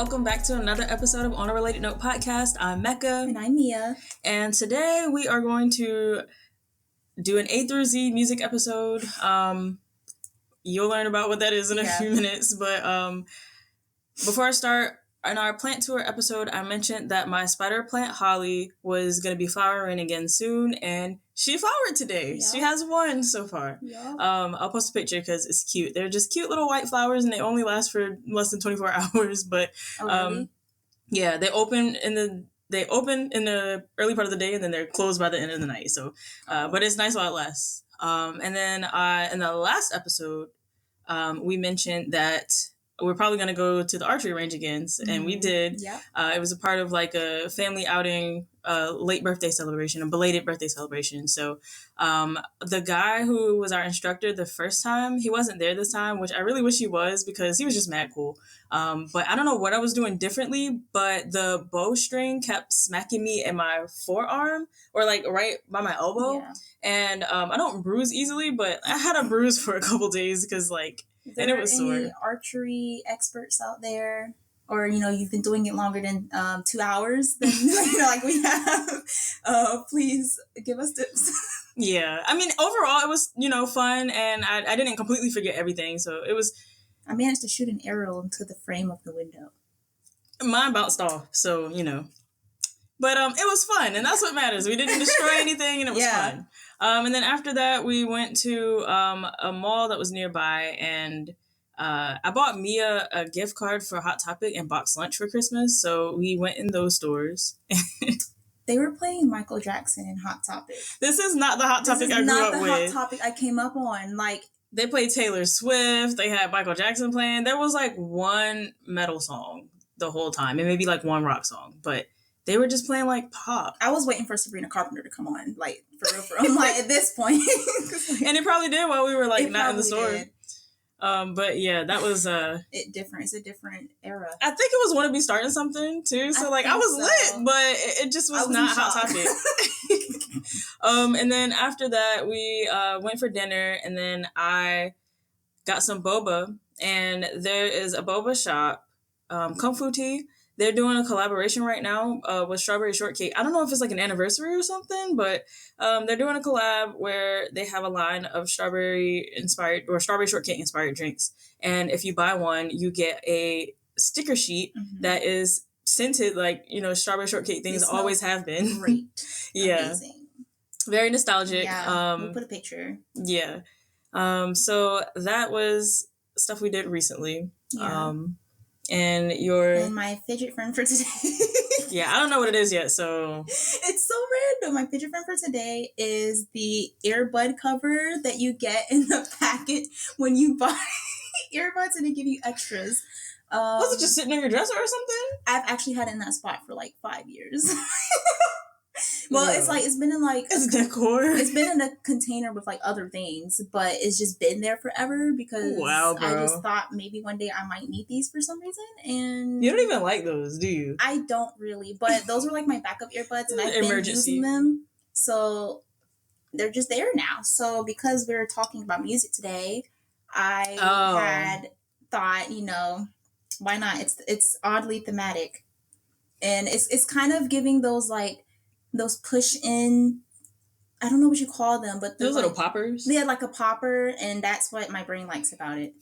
welcome back to another episode of On a Related Note podcast. I'm Mecca. And I'm Mia. And today we are going to do an A through Z music episode. You'll learn about what that is in a few minutes. But before I start, in our plant tour episode, I mentioned that my spider plant, Holly, was going to be flowering again soon. And she flowered today. Yeah. She has one so far. Yeah. I'll post a picture because it's cute. They're just cute little white flowers and they only last for less than 24 hours. But really? Yeah, they open in the early part of the day and then they're closed by the end of the night. So, but it's nice while it lasts. And then in the last episode, we mentioned that we're probably going to go to the archery range again. And we did. Yeah. It was a part of like a family outing, late birthday celebration, a belated birthday celebration. So the guy who was our instructor the first time, he wasn't there this time, which I really wish he was because he was just mad cool. But I don't know what I was doing differently, but the bowstring kept smacking me in my forearm or like right by my elbow. Yeah. And I don't bruise easily, but I had a bruise for a couple days because like, and it was sore. Any archery experts out there? Or, you've been doing it longer than 2 hours than, like we have. Please give us tips. Yeah. I mean, overall, it was, fun. And I didn't completely forget everything. So it was... I managed to shoot an arrow into the frame of the window. Mine bounced off. So, But it was fun. And that's what matters. We didn't destroy anything and it was fun. And then after that, we went to a mall that was nearby and... I bought Mia a gift card for Hot Topic and boxed lunch for Christmas, so we went in those stores. They were playing Michael Jackson in Hot Topic. This is not the Hot Topic I grew up with. This is not the Hot Topic I came up on. Like, they played Taylor Swift, they had Michael Jackson playing. There was like one metal song the whole time, and maybe like one rock song, but they were just playing like pop. I was waiting for Sabrina Carpenter to come on, like for real. I'm like, at this point. And it probably did while we were like not in the store. Did. But yeah, that was it's a different era. I think it was Wanna Be Starting Something too. So like I was lit, but it just was not Hot Topic. And then after that we went for dinner and then I got some boba and there is a boba shop, Kung Fu Tea. They're doing a collaboration right now with Strawberry Shortcake. I don't know if it's like an anniversary or something, but they're doing a collab where they have a line of strawberry shortcake inspired drinks. And if you buy one, you get a sticker sheet that is scented like, strawberry shortcake things always have been. Great. Yeah. Amazing. Very nostalgic. Yeah, we'll put a picture. Yeah. So that was stuff we did recently. Yeah. And my fidget friend for today. Yeah, I don't know what it is yet, so... It's so random. My fidget friend for today is the earbud cover that you get in the packet when you buy earbuds and they give you extras. Was it just sitting on your dresser or something? I've actually had it in that spot for like 5 years. Well, yeah. It's been in like... It's decor. It's been in a container with like other things, but it's just been there forever because wow, bro. I just thought maybe one day I might need these for some reason. And you don't even like those, do you? I don't really, but those were like my backup earbuds and I've been using them. So they're just there now. So because we were talking about music today, I had thought, why not? It's oddly thematic. And it's kind of giving those like those push in, I don't know what you call them, but those little poppers. Yeah, like a popper, and that's what my brain likes about it.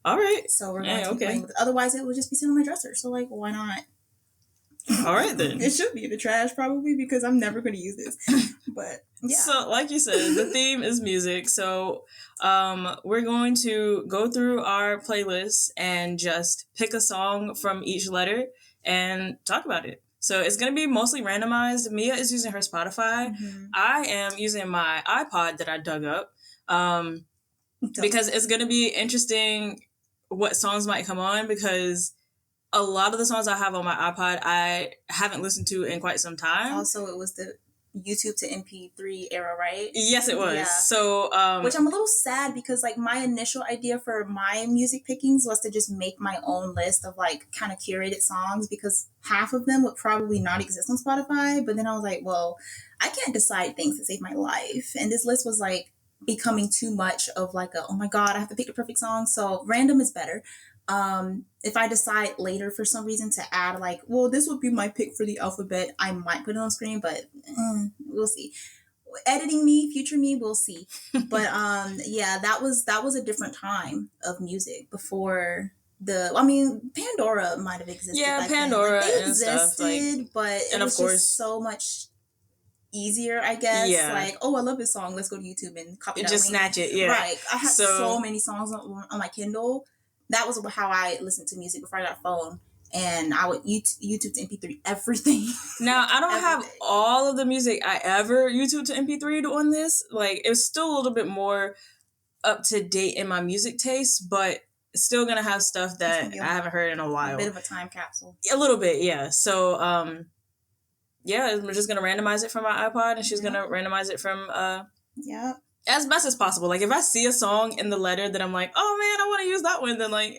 All right. So we're going to be playing with it. Otherwise, it would just be sitting on my dresser. So like, why not? All right then. It should be in the trash probably because I'm never going to use this. But yeah. So like you said, the theme is music. So we're going to go through our playlist and just pick a song from each letter and talk about it. So it's going to be mostly randomized. Mia is using her Spotify. I am using my iPod that I dug up because it's going to be interesting what songs might come on because a lot of the songs I have on my iPod I haven't listened to in quite some time. Also, it was the YouTube to MP3 era, right? Yes, it was. Yeah. So, which I'm a little sad because like my initial idea for my music pickings was to just make my own list of like kind of curated songs because half of them would probably not exist on Spotify. But then I was like, well, I can't decide things to save my life. And this list was like becoming too much of like oh my God, I have to pick the perfect song. So random is better. If I decide later for some reason to add like, well, this would be my pick for the alphabet, I might put it on screen, but we'll see. Editing me, future me, we'll see. But yeah, that was a different time of music before Pandora might have existed. Yeah, back Pandora then. Like, they and existed, stuff. Like, but it was just so much easier, I guess. Yeah. Like, oh, I love this song. Let's go to YouTube and copy that. Just link. Snatch it. Yeah. Right. I had so many songs on my Kindle. That was how I listened to music before I got a phone. And I would YouTube to MP3 everything. Now, I don't have all of the music I ever YouTube to MP3 on this. Like, it's still a little bit more up to date in my music taste, but it's still going to have stuff that I haven't heard in a while. A bit of a time capsule. A little bit, yeah. So, yeah, we're just going to randomize it from my iPod, and she's going to randomize it from... yeah. As best as possible. Like, if I see a song in the letter that I'm like, oh, man, I want to use that one, then, like...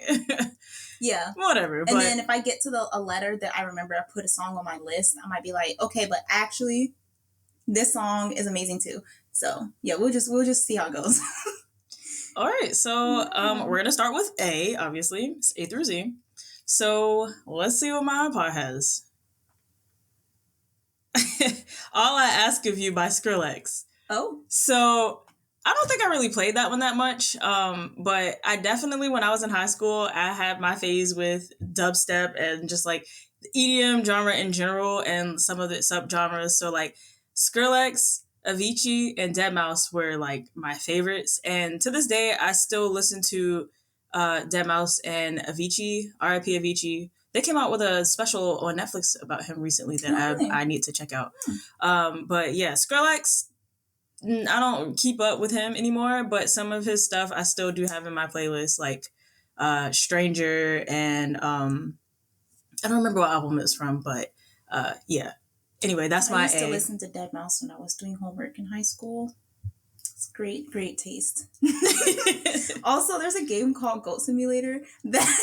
yeah. Whatever. And then if I get to a letter that I remember I put a song on my list, I might be like, okay, but actually, this song is amazing, too. So, yeah, we'll just see how it goes. All right. So, we're going to start with A, obviously. It's A through Z. So, let's see what my iPod has. All I Ask of You by Skrillex. Oh. So... I don't think I really played that one that much, but I definitely, when I was in high school, I had my phase with dubstep and just like the EDM genre in general and some of the subgenres. So like Skrillex, Avicii, and Deadmau5 were like my favorites. And to this day, I still listen to Deadmau5 and Avicii, R.I.P. Avicii. They came out with a special on Netflix about him recently that I need to check out. But yeah, Skrillex, I don't keep up with him anymore, but some of his stuff I still do have in my playlist, like Stranger, and I don't remember what album it's from, but yeah. Anyway, that's my A. I used to listen to Deadmau5 when I was doing homework in high school. It's great taste. Also, there's a game called Goat Simulator that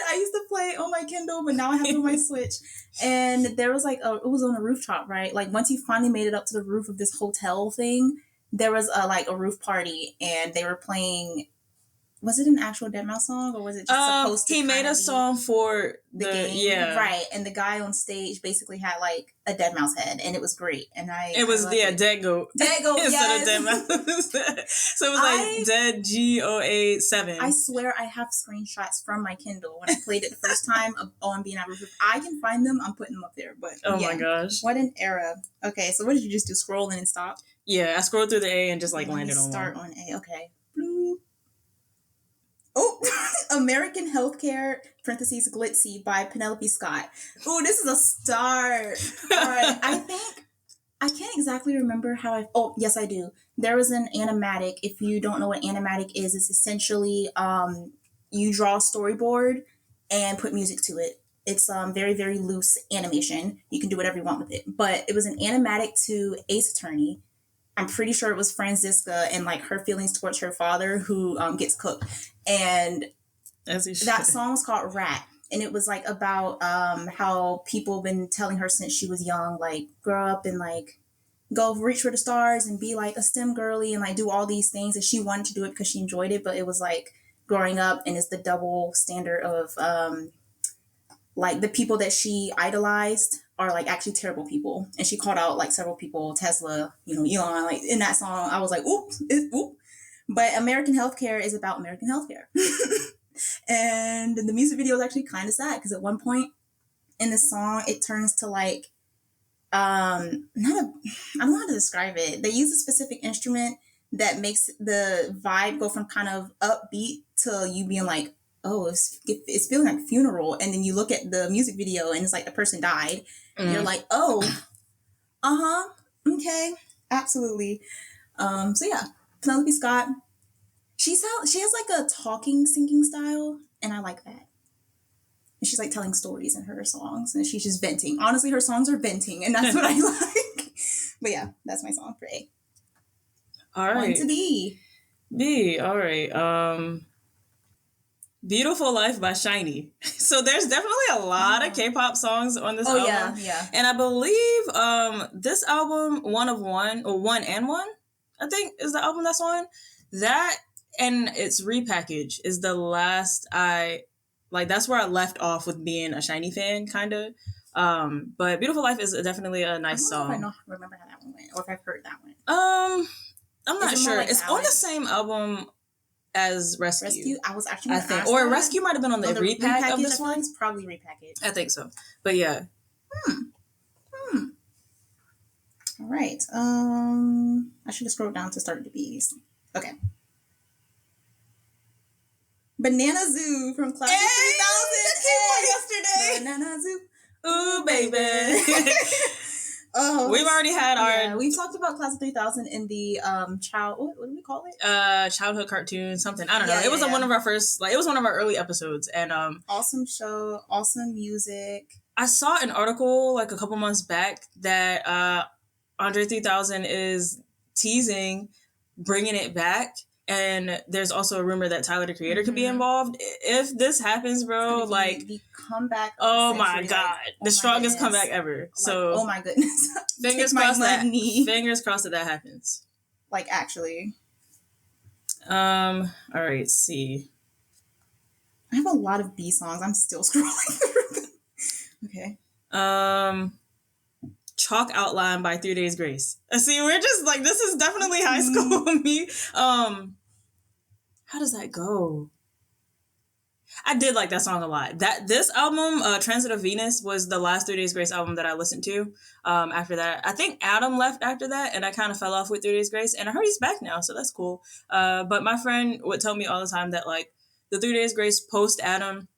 I used to play on my Kindle, but now I have it on my Switch. And there was like it was on a rooftop, right? Like once you finally made it up to the roof of this hotel thing, there was a roof party, and they were playing. Was it an actual Deadmau5 song, or was it just supposed to? He made a song for the game, yeah, right. And the guy on stage basically had like a Deadmau5 head, and it was great. And it was Dead Goat, Dead Goat, instead of Deadmau5. So it was like Dead GOA7. I swear I have screenshots from my Kindle when I played it the first time of OMB and If I can find them, I'm putting them up there. But my gosh, what an era! Okay, so what did you just do? Scroll in and stop? Yeah, I scrolled through the A and just like landed on one. Start on A. Okay. Blue. Oh, American Healthcare, parentheses, Glitzy by Penelope Scott. Oh, this is a start. All right. I can't exactly remember oh, yes, I do. There was an animatic. If you don't know what animatic is, it's essentially you draw a storyboard and put music to it. It's very, very loose animation. You can do whatever you want with it. But it was an animatic to Ace Attorney. I'm pretty sure it was Franziska and like her feelings towards her father who gets cooked. And that song was called Rat. And it was like about how people have been telling her since she was young, like grow up and like go reach for the stars and be like a STEM girly and like do all these things. And she wanted to do it because she enjoyed it. But it was like growing up, and it's the double standard of like the people that she idolized are like actually terrible people. And she called out like several people, Tesla, Elon, like in that song. I was like, oops. But American Healthcare is about American healthcare. And the music video is actually kind of sad because at one point in the song, it turns to like, I don't know how to describe it. They use a specific instrument that makes the vibe go from kind of upbeat to you being like, oh, it's feeling like a funeral. And then you look at the music video and it's like the person died. And you're like, oh, okay, absolutely. So yeah, Penelope Scott, she has like a talking singing style, and I like that. And she's like telling stories in her songs, and she's just venting. Honestly, her songs are venting, and that's what I like. But yeah, that's my song for A. All right. On to B. B, all right. Beautiful Life by Shiny. So there's definitely a lot of K-pop songs on this album. Yeah. And I believe this album, One and One, I think is the album that's on. That and it's Repackage is the last that's where I left off with being a Shiny fan, kind of. But Beautiful Life is definitely a nice song. I don't remember how that one went, or if I've heard that one. I'm not sure. It's on the same album as Rescue. I was actually I think, or Rescue might have been on the repack of this one. It's probably Repackage. I think so, but yeah. All right. I should have scrolled down to start the B's. Okay. Banana Zoo from Class of 3000. Banana Zoo. Ooh, baby. We've already had our. We talked about Class of 3000 in the what do we call it? Childhood cartoon, something. I don't know. It was one of our first, it was one of our early episodes, and awesome show, awesome music. I saw an article like a couple months back that Andre 3000 is teasing bringing it back. And there's also a rumor that Tyler, the Creator, could be involved. If this happens, bro, like the comeback. Oh my god, the strongest comeback ever. So, oh my goodness, fingers crossed that. Fingers crossed that happens. Like actually. All right. Let's see. I have a lot of B songs. I'm still scrolling through them. Okay. Chalk Outline by 3 Days Grace. See, we're just like, this is definitely high school me. How does that go? I did like that song a lot. This album, Transit of Venus, was the last 3 Days Grace album that I listened to. After that, I think Adam left after that, and I kind of fell off with 3 Days Grace, and I heard he's back now, so that's cool. But my friend would tell me all the time that like the 3 Days Grace post Adam,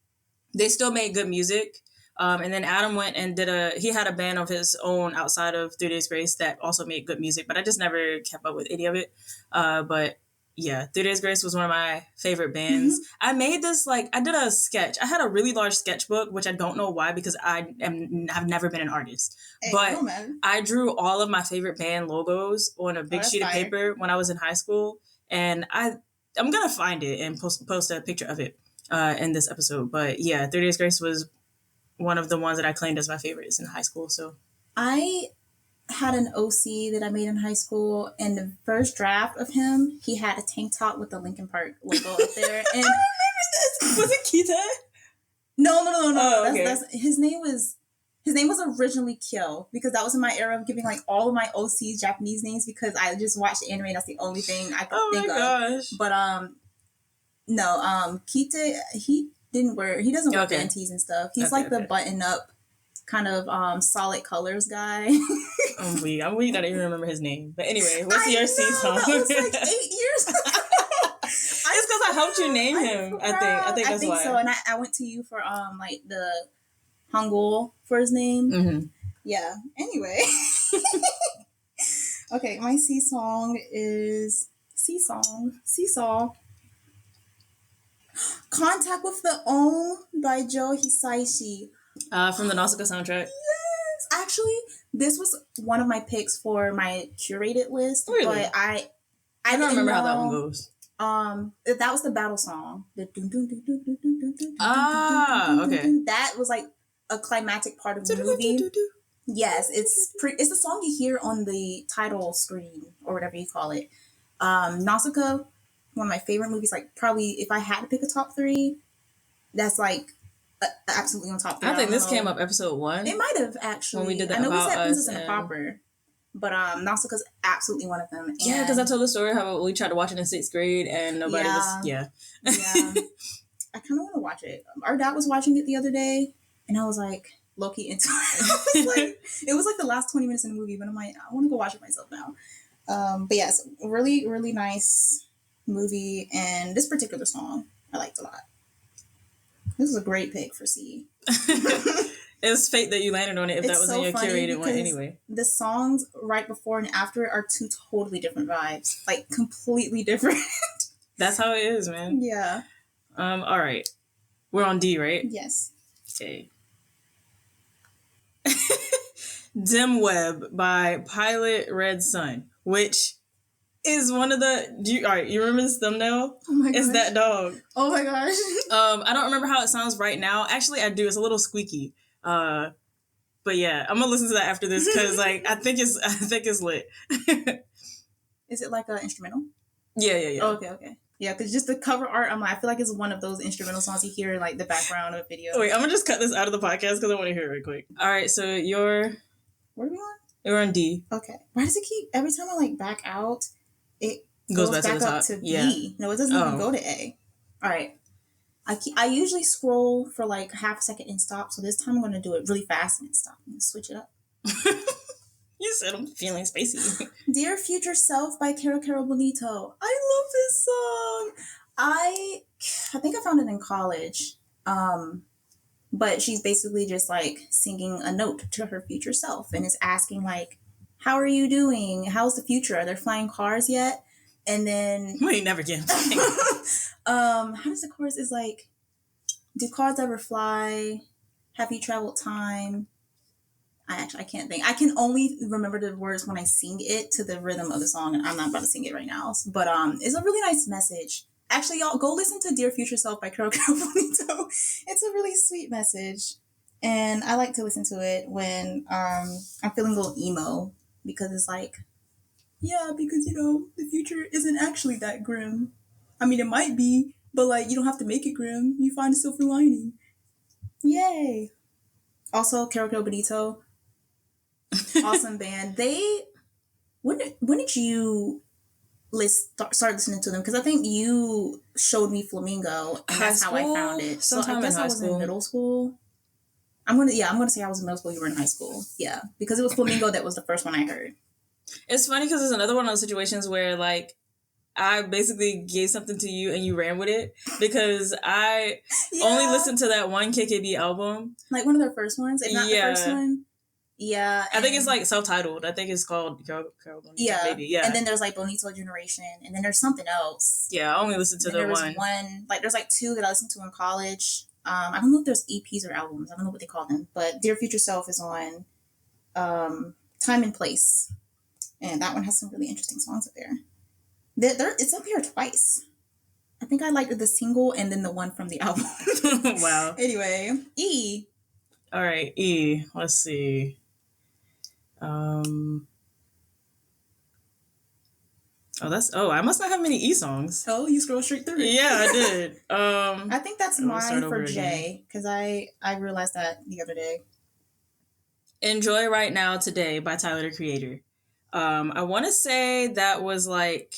they still made good music. And then Adam went and he had a band of his own outside of 3 Days Grace that also made good music, but I just never kept up with any of it. But yeah, 3 Days Grace was one of my favorite bands. I made this, I did a sketch. I had a really large sketchbook, which I don't know why, because I've never been an artist. But I drew all of my favorite band logos on a big sheet of paper when I was in high school. And I'm going to find it and post a picture of it in this episode. But yeah, 3 Days Grace was one of the ones that I claimed as my favorites in high school. So I had an OC that I made in high school, and the first draft of him, he had a tank top with the Linkin Park logo up there. And I remember this. Was it Kita? No. Oh, okay. His name was originally Kyo, because that was in my era of giving all of my OCs Japanese names, because I just watched anime and that's the only thing I could think of. Gosh. But Kita, he doesn't wear panties and stuff. He's the button up kind of solid colors guy. I'm weak. I don't even remember his name. But anyway, what's your C song? That was 8 years ago. It's because I helped you name him. I think that's why. So. And I went to you for the Hangul for his name. Mm-hmm. Yeah. Anyway. Okay, my C song is Seesaw. Contact with the Ohm by Joe Hisaishi. From the Nausicaa soundtrack. Yes. Actually, this was one of my picks for my curated list. Really? But I don't remember how that one goes. That was the battle song. Okay. That was a climactic part of the movie. Yes, it's the song you hear on the title screen or whatever you call it. Nausicaa, one of my favorite movies. Probably if I had to pick a top 3, that's absolutely on top 3. I think this came up episode 1. It might have actually. When we did that. I know we said Princess and the Pauper, but Nausicaa's absolutely one of them. And yeah, because I told the story how we tried to watch it in 6th grade and nobody was. Yeah. Yeah. I kind of want to watch it. Our dad was watching it the other day, and I was low-key into it. It was the last 20 minutes in the movie, but I'm I want to go watch it myself now. But yes, really, really nice movie, and this particular song I liked a lot. This is a great pick for C. It's fate that you landed on it if that was in your curated one anyway. The songs right before and after are 2 totally different vibes. Completely different. That's how it is, man. Yeah. All right. We're on D, right? Yes. Okay. Dim Web by Pilot Red Sun, which is one of the... all right, you remember this thumbnail? Oh my gosh. It's that dog. Oh my gosh. I don't remember how it sounds right now. Actually, I do. It's a little squeaky. But yeah, I'm gonna listen to that after this because I think it's lit. Is it an instrumental? Yeah. Oh, okay. Yeah, because just the cover art, I feel like it's one of those instrumental songs you hear in like the background of a video. Wait, I'm gonna just cut this out of the podcast because I want to hear it real quick. All right, so where are we on? You're on D. Okay. Why does it keep every time I like back out, it goes back up to B? No, it doesn't even go to A. All right. I usually scroll for like half a second and stop, so this time I'm gonna do it really fast and stop and switch it up. You said I'm feeling spacey. Dear Future Self by Caro Bonito. I love this song. I think I found it in college. But she's basically just like singing a note to her future self and is asking like, how are you doing? How's the future? Are there flying cars yet? And then wait, never again. how does the chorus is like, do cars ever fly? Have you traveled time? I can't think. I can only remember the words when I sing it to the rhythm of the song, and I'm not about to sing it right now. But it's a really nice message. Actually, y'all go listen to Dear Future Self by Caro Bonito. It's a really sweet message, and I like to listen to it when I'm feeling a little emo, because it's like, yeah, because the future isn't actually that grim. I mean, it might be, but like you don't have to make it grim. You find a silver lining. Yay! Also, Caro Bonito. Awesome band. When did you start listening to them? Because I think you showed me Flamingo, and that's how I found it. So I guess I was in middle school. I'm gonna say I was in middle school. You were in high school. Yeah, because it was Flamingo that was the first one I heard. It's funny because it's another one of those situations where like I basically gave something to you and you ran with it, because I only listened to that one KKB album, like one of their first ones, if not the first one. Yeah, I think it's like self-titled. I think it's called Caro Bonito. Yeah, maybe. Yeah. And then there's like Bonito Generation, and then there's something else. Yeah, I only listened to the one. Like there's like two that I listened to in college. I don't know if there's EPs or albums. I don't know what they call them, but Dear Future Self is on Time and Place, and that one has some really interesting songs up there. It's up here twice. I think I liked the single and then the one from the album. Wow. Anyway, E. All right, E. Let's see. I must not have many E songs. Oh, you scroll straight through. Yeah, I did. I think that's mine for J, because I realized that the other day. Enjoy Right Now Today by Tyler, the Creator. I want to say that was like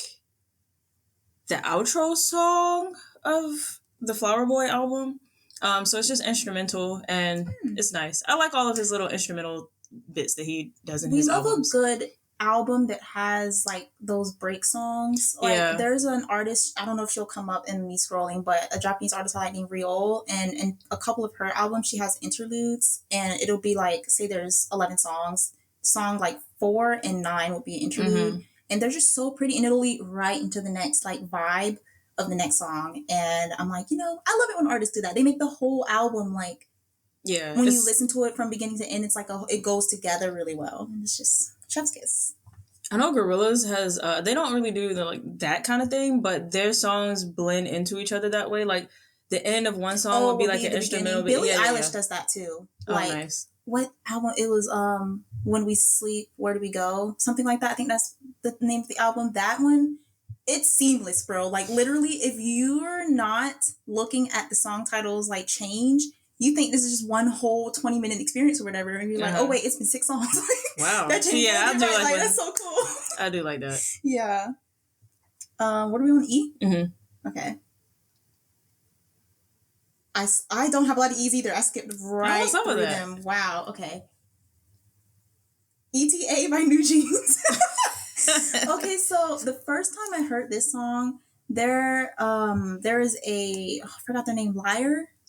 the outro song of the Flower Boy album. So it's just instrumental, and it's nice. I like all of his little instrumental bits that he does in his albums. We love a good album that has like those break songs. Like there's an artist, I don't know if she'll come up in me scrolling, but a Japanese artist I like named Riol, and in a couple of her albums she has interludes, and it'll be like, say there's 11 songs, song like 4 and 9 will be an interlude, and they're just so pretty, and it'll lead right into the next like vibe of the next song. And I'm like, I love it when artists do that. They make the whole album like, when you listen to it from beginning to end, it's like it goes together really well, and it's just chef's kiss. I know Gorillaz has they don't really do that kind of thing, but their songs blend into each other that way. Like the end of one song will be like an instrumental. Billie Eilish does that too. Like, nice. What album? It was When We Sleep, Where Do We Go? Something like that. I think that's the name of the album. That one, it's seamless, bro. Like literally, if you're not looking at the song titles like change, you think this is just one whole 20-minute experience or whatever, and you're like, oh wait, it's been 6 songs. Wow. I do like that's so cool. I do like that. Yeah. What are we on, E? Mm-hmm. Okay. I don't have a lot of E's either. I skipped right through them. Wow. Okay. ETA by New Jeans. Okay, so the first time I heard this song, there is I forgot their name,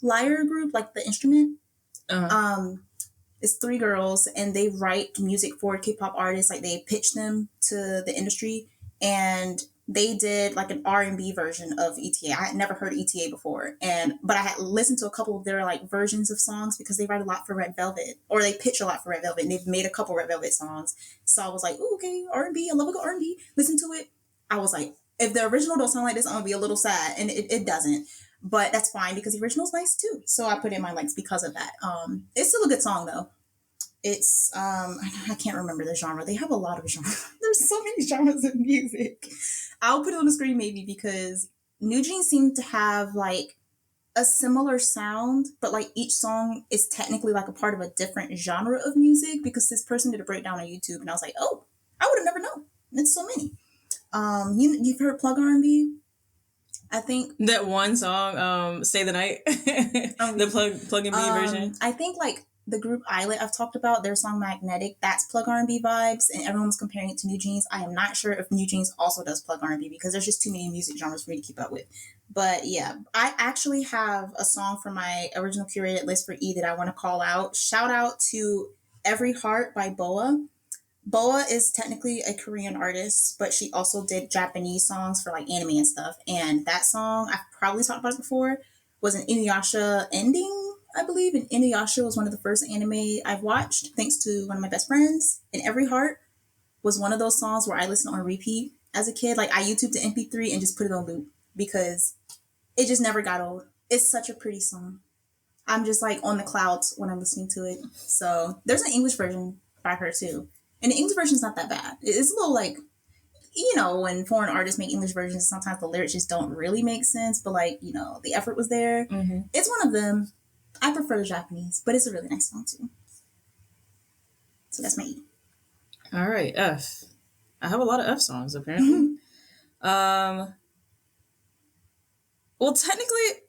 Lyre group, like the instrument. It's 3 girls, and they write music for K-pop artists. Like they pitch them to the industry, and they did like an R&B version of ETA. I had never heard ETA before, but I had listened to a couple of their like versions of songs, because they write a lot for Red Velvet, or they pitch a lot for Red Velvet, and they've made a couple Red Velvet songs. So I was like, ooh, okay, R&B, I love a good R&B. Listen to it. I was like, if the original don't sound like this, I'm gonna be a little sad, and it doesn't. But that's fine, because the original's nice too. So I put in my likes because of that. It's still a good song though. It's I can't remember the genre. They have a lot of genres. There's so many genres of music. I'll put it on the screen maybe, because New Jeans seem to have like a similar sound, but like each song is technically like a part of a different genre of music because this person did a breakdown on YouTube and I was like, oh, I would have never known. It's so many. You've heard Plug R&B? I think that one song, "Stay the Night," the plug and B version. I think like the group Islet I've talked about, their song Magnetic, that's plug R&B vibes, and everyone's comparing it to New Jeans. I am not sure if New Jeans also does plug R&B because there's just too many music genres for me to keep up with. But yeah, I actually have a song from my original curated list for E that I want to call out. Shout out to Every Heart by Boa. Boa is technically a Korean artist, but she also did Japanese songs for like anime and stuff. And that song, I've probably talked about it before, was an Inuyasha ending, I believe. And Inuyasha was one of the first anime I've watched, thanks to one of my best friends. And Every Heart was one of those songs where I listened on repeat as a kid. Like I YouTubed the MP3 and just put it on loop because it just never got old. It's such a pretty song. I'm just like on the clouds when I'm listening to it. So there's an English version by her too. And the English version's not that bad. It's a little like, when foreign artists make English versions, sometimes the lyrics just don't really make sense, but like, the effort was there. Mm-hmm. It's one of them. I prefer the Japanese, but it's a really nice song too. So that's my E. All right, F. I have a lot of F songs apparently. Well, technically,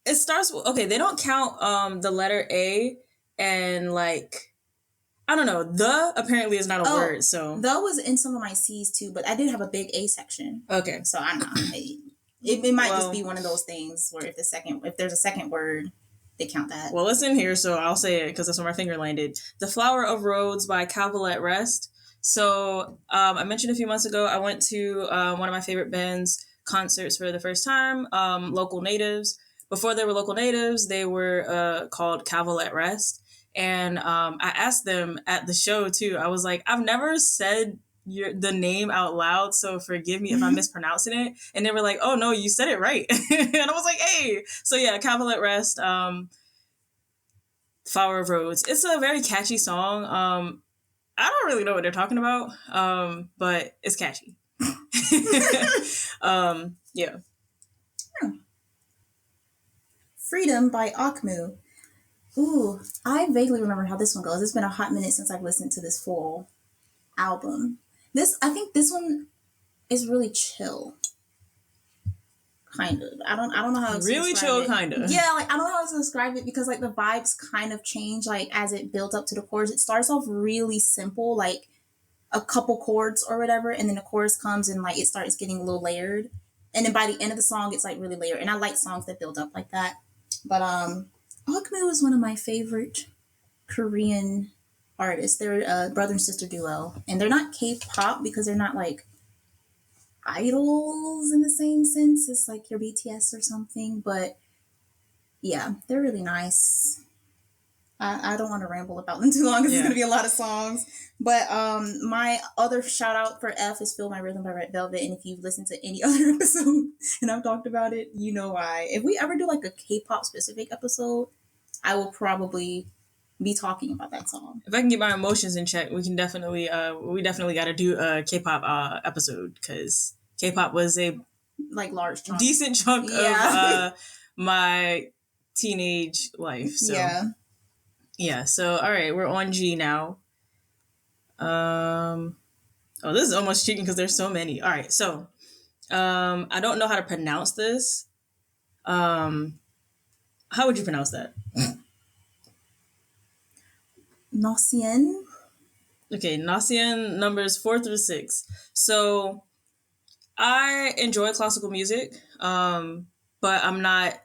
it starts with, okay, they don't count the letter A and like, I don't know. The apparently is not a word, so. The was in some of my C's too, but I did have a big A section. Okay. So I don't know. It might just be one of those things where if there's a second word, they count that. Well, it's in here, so I'll say it because that's where my finger landed. The Flower of Rhodes by Cavalette Rest. So I mentioned a few months ago, I went to one of my favorite bands' concerts for the first time, Local Natives. Before they were Local Natives, they were called Cavalette Rest. And I asked them at the show, too. I was like, I've never said the name out loud, so forgive me if I'm mispronouncing it. And they were like, oh, no, you said it right. And I was like, hey. So, yeah, Cavalette Rest, Flower of Rhodes. It's a very catchy song. I don't really know what they're talking about, but it's catchy. Yeah. Freedom by Akmu. Ooh, I vaguely remember how this one goes. It's been a hot minute since I've listened to this full album. I think this one is really chill. Kind of. I don't know how to really chill, kind of. Yeah, like I don't know how to describe it because like the vibes kind of change like as it builds up to the chorus. It starts off really simple, like a couple chords or whatever, and then the chorus comes and like it starts getting a little layered. And then by the end of the song, it's like really layered. And I like songs that build up like that. But Akmu is one of my favorite Korean artists. They're a brother and sister duo, and they're not K-pop because they're not like idols in the same sense as like your BTS or something. But yeah, they're really nice. I don't want to ramble about them too long because it's going to be a lot of songs. But my other shout out for F is Feel My Rhythm by Red Velvet. And if you've listened to any other episode and I've talked about it, you know why. If we ever do like a K-pop specific episode, I will probably be talking about that song. If I can get my emotions in check, we definitely got to do a K-pop episode because K-pop was a like large chunk. decent chunk of my teenage life. So. Yeah, so all right, we're on G now. This is almost cheating because there's so many. All right, so I don't know how to pronounce this. How would you pronounce that? Nocien. Okay, Nocien numbers 4 through 6. So I enjoy classical music, but I'm not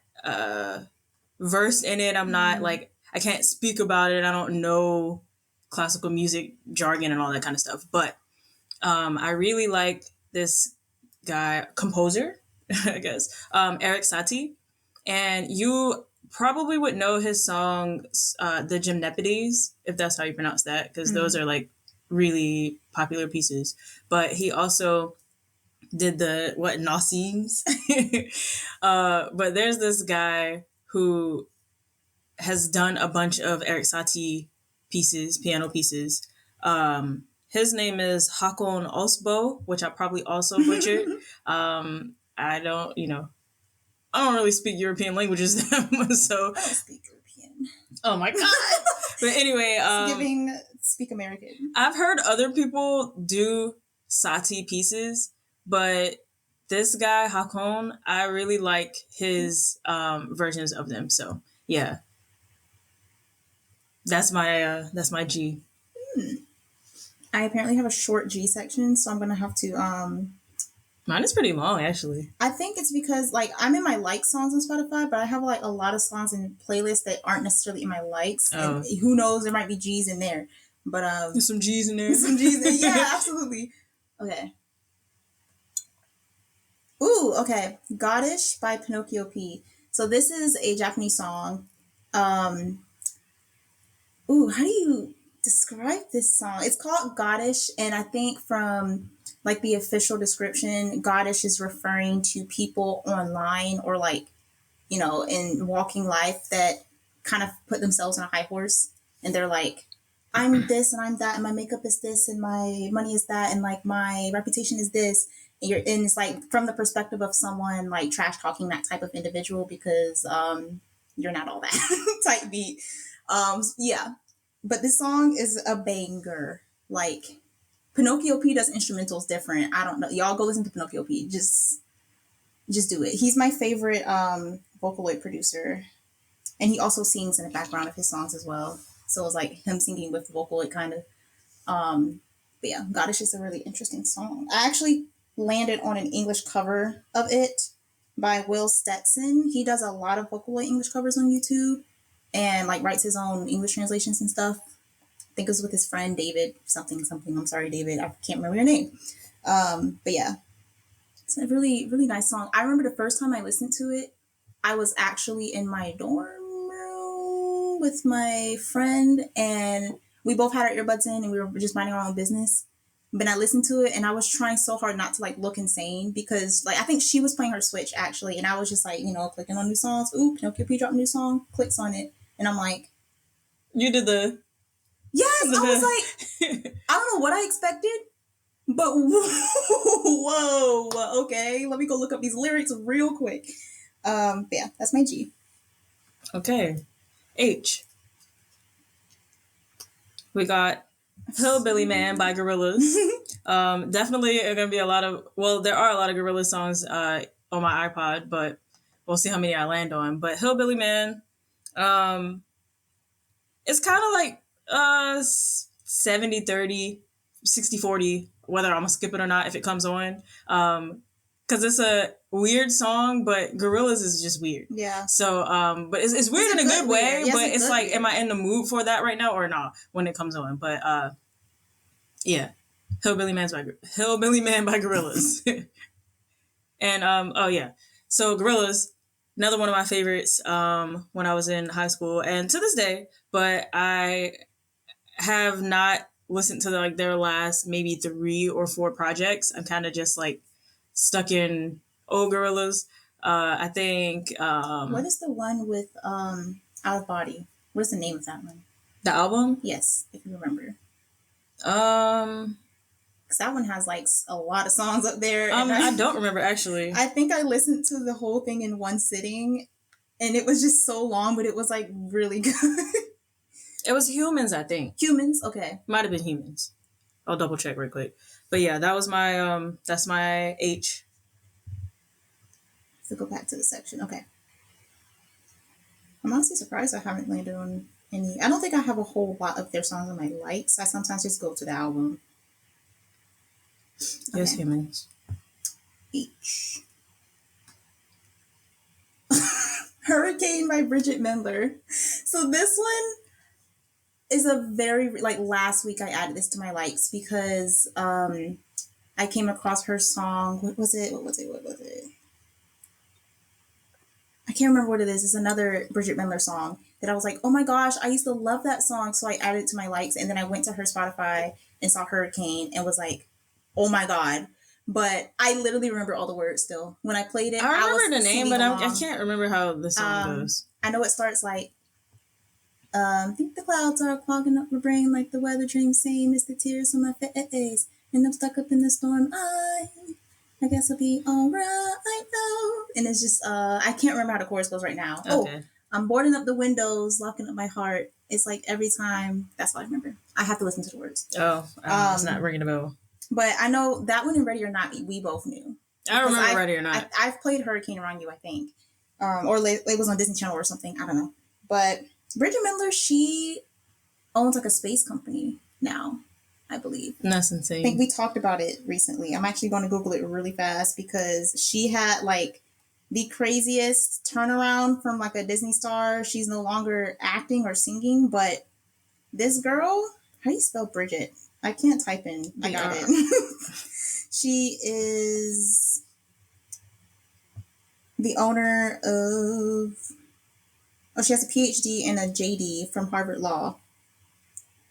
versed in it. I'm not like, I can't speak about it. I don't know classical music jargon and all that kind of stuff. But I really like this guy, composer, I guess, Eric Satie. And you probably would know his songs, The Gymnopedes, if that's how you pronounce that, because those are like really popular pieces. But he also did the Nauseams. But there's this guy who has done a bunch of Eric Satie pieces, piano pieces. His name is Hakon Osbo, which I probably also butchered. I don't, I don't really speak European languages that much, so. I don't speak European. Oh my god! But anyway, speak American. I've heard other people do sati pieces, but this guy Hakon, I really like his versions of them. So yeah, that's my G. I apparently have a short G section, so I'm gonna have to Mine is pretty long, actually. I think it's because like I'm in my like songs on Spotify, but I have like a lot of songs in playlists that aren't necessarily in my likes. Oh. And who knows, there might be G's in there. But there's some G's in there. Some G's in there. Yeah, absolutely. Okay. Ooh, okay. Goddish by Pinocchio P. So this is a Japanese song. Ooh, how do you describe this song? It's called Goddish, and I think from like the official description, Goddish is referring to people online or like, you know, in walking life that kind of put themselves on a high horse and they're like, I'm this and I'm that and my makeup is this and my money is that and like my reputation is this. And it's like from the perspective of someone like trash talking that type of individual because you're not all that type beat. Yeah. But this song is a banger. Like Pinocchio P does instrumentals different. I don't know. Y'all go listen to Pinocchio P. Just do it. He's my favorite Vocaloid producer. And he also sings in the background of his songs as well. So it was like him singing with Vocaloid kind of. But yeah, Goddish is a really interesting song. I actually landed on an English cover of it by Will Stetson. He does a lot of Vocaloid English covers on YouTube and like writes his own English translations and stuff. I think it was with his friend David something. I'm sorry, David. I can't remember your name. But yeah, it's a really, really nice song. I remember the first time I listened to it, I was actually in my dorm room with my friend and we both had our earbuds in and we were just minding our own business. But I listened to it and I was trying so hard not to like look insane because like I think she was playing her Switch actually and I was just like, you know, clicking on new songs. Ooh, Pinocchio P dropped a new song, clicks on it. And I'm like, you did the yes, I was like, I don't know what I expected, but whoa, okay, let me go look up these lyrics real quick. But yeah, that's my G. Okay. H. We got Hillbilly Man by Gorillaz. Definitely are going to be a lot of, well, there are a lot of Gorillaz songs on my iPod, but we'll see how many I land on. But Hillbilly Man, it's kind of like 70-30, 60-40, whether I'm going to skip it or not if it comes on. Because it's a weird song, but Gorillaz is just weird. Yeah. So, but it's weird in a good way, but it's like, am I in the mood for that right now or not when it comes on? But yeah, Hillbilly Man by Gorillaz. And oh yeah, so Gorillaz, another one of my favorites when I was in high school and to this day, but I have not listened to like their last maybe 3 or 4 projects. I'm kind of just like stuck in old Gorillaz. I think what is the one with Out of Body? What is the name of that one? The album? Yes, if you remember. Because that one has like a lot of songs up there. And I don't remember actually. I think I listened to the whole thing in one sitting, and it was just so long, but it was like really good. It was Humans, I think. Humans, okay. Might have been Humans. I'll double check real quick. But yeah, that was my that's my H. So go back to the section. Okay. I'm honestly surprised I haven't landed on any. I don't think I have a whole lot of their songs on my likes. I sometimes just go to the album. Okay. Yes, Humans. H. Hurricane by Bridget Mendler. So this one is a very, like last week I added this to my likes because I came across her song. What was it? I can't remember what it is. It's another Bridget Mendler song that I was like, oh my gosh, I used to love that song. So I added it to my likes. And then I went to her Spotify and saw Hurricane and was like, oh my God. But I literally remember all the words still. When I played it, I remember the name, but I can't remember how the song goes. I know it starts like, think the clouds are clogging up my brain like the weather dream, same as the tears on my face. And I'm stuck up in the storm. I guess I'll be alright now. And it's just I can't remember how the chorus goes right now. Okay. Oh, I'm boarding up the windows, locking up my heart. It's like every time. That's all I remember. I have to listen to the words. Oh, it's not ringing a bell. But I know that one and Ready or Not, we both knew. I remember Ready or Not. I've played Hurricane Around You, I think. Or it was on Disney Channel or something. I don't know. But Bridget Mendler, she owns like a space company now, I believe. That's insane. I think we talked about it recently. I'm actually going to Google it really fast because she had like the craziest turnaround from like a Disney star. She's no longer acting or singing, but this girl, how do you spell Bridget? I can't type in. I got it. She is the owner of... Oh, she has a PhD and a JD from Harvard Law.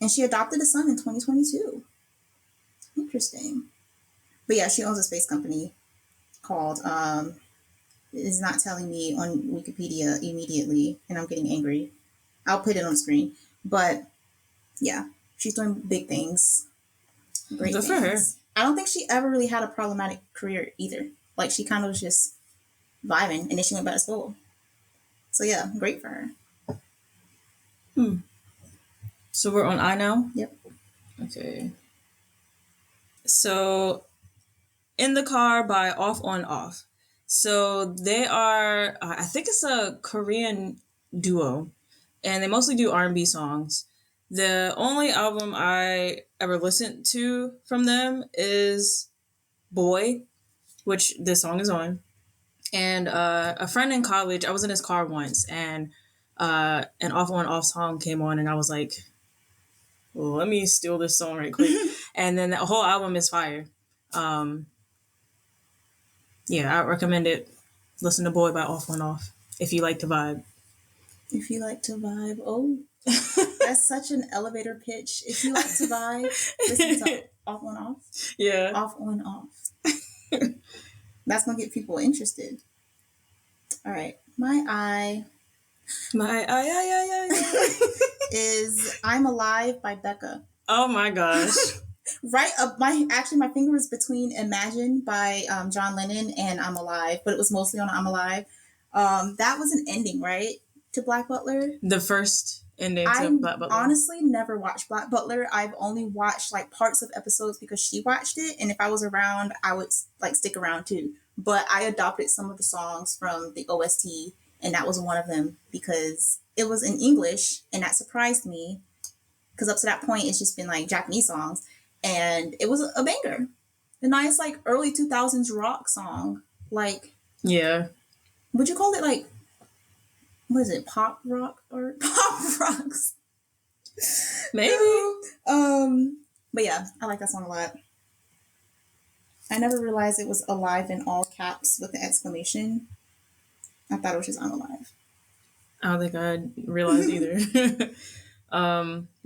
And she adopted a son in 2022. Interesting. But yeah, she owns a space company called... it's not telling me on Wikipedia immediately, and I'm getting angry. I'll put it on the screen. But yeah, she's doing big things. Great things. For her. I don't think she ever really had a problematic career either. Like, she kind of was just vibing, and then she went back to school. So yeah, great for her. So we're on I now? Yep. Okay. So, In the Car by Off on Off. So they are, I think it's a Korean duo, and they mostly do R&B songs. The only album I ever listened to from them is Boy, which this song is on. And a friend in college, I was in his car once, and an Off on Off song came on, and I was like, well, let me steal this song right quick. And then the whole album is fire. Yeah, I recommend it. Listen to Boy by Off on Off if you like to vibe. If you like to vibe, oh, that's such an elevator pitch. If you like to vibe, listen to Off on Off. Yeah. Off on Off. That's going to get people interested. All right. My eye is I'm Alive by Becca. Oh my gosh. Right up my finger was between Imagine by John Lennon and I'm Alive, but it was mostly on I'm Alive. That was an ending, right? To Black Butler. The first ending to Black Butler. I honestly never watched Black Butler. I've only watched like parts of episodes because she watched it, and if I was around, I would like stick around too. But I adopted some of the songs from the OST, and that was one of them because it was in English, and that surprised me because up to that point, it's just been like Japanese songs. And it was a banger. A nice, like, early 2000s rock song. Like... Yeah. Would you call it, like... What is it? Pop rock? Or pop rocks? Maybe. But yeah, I like that song a lot. I never realized it was Alive in all caps with the exclamation. I thought it was just I'm Alive. I don't think I realized either.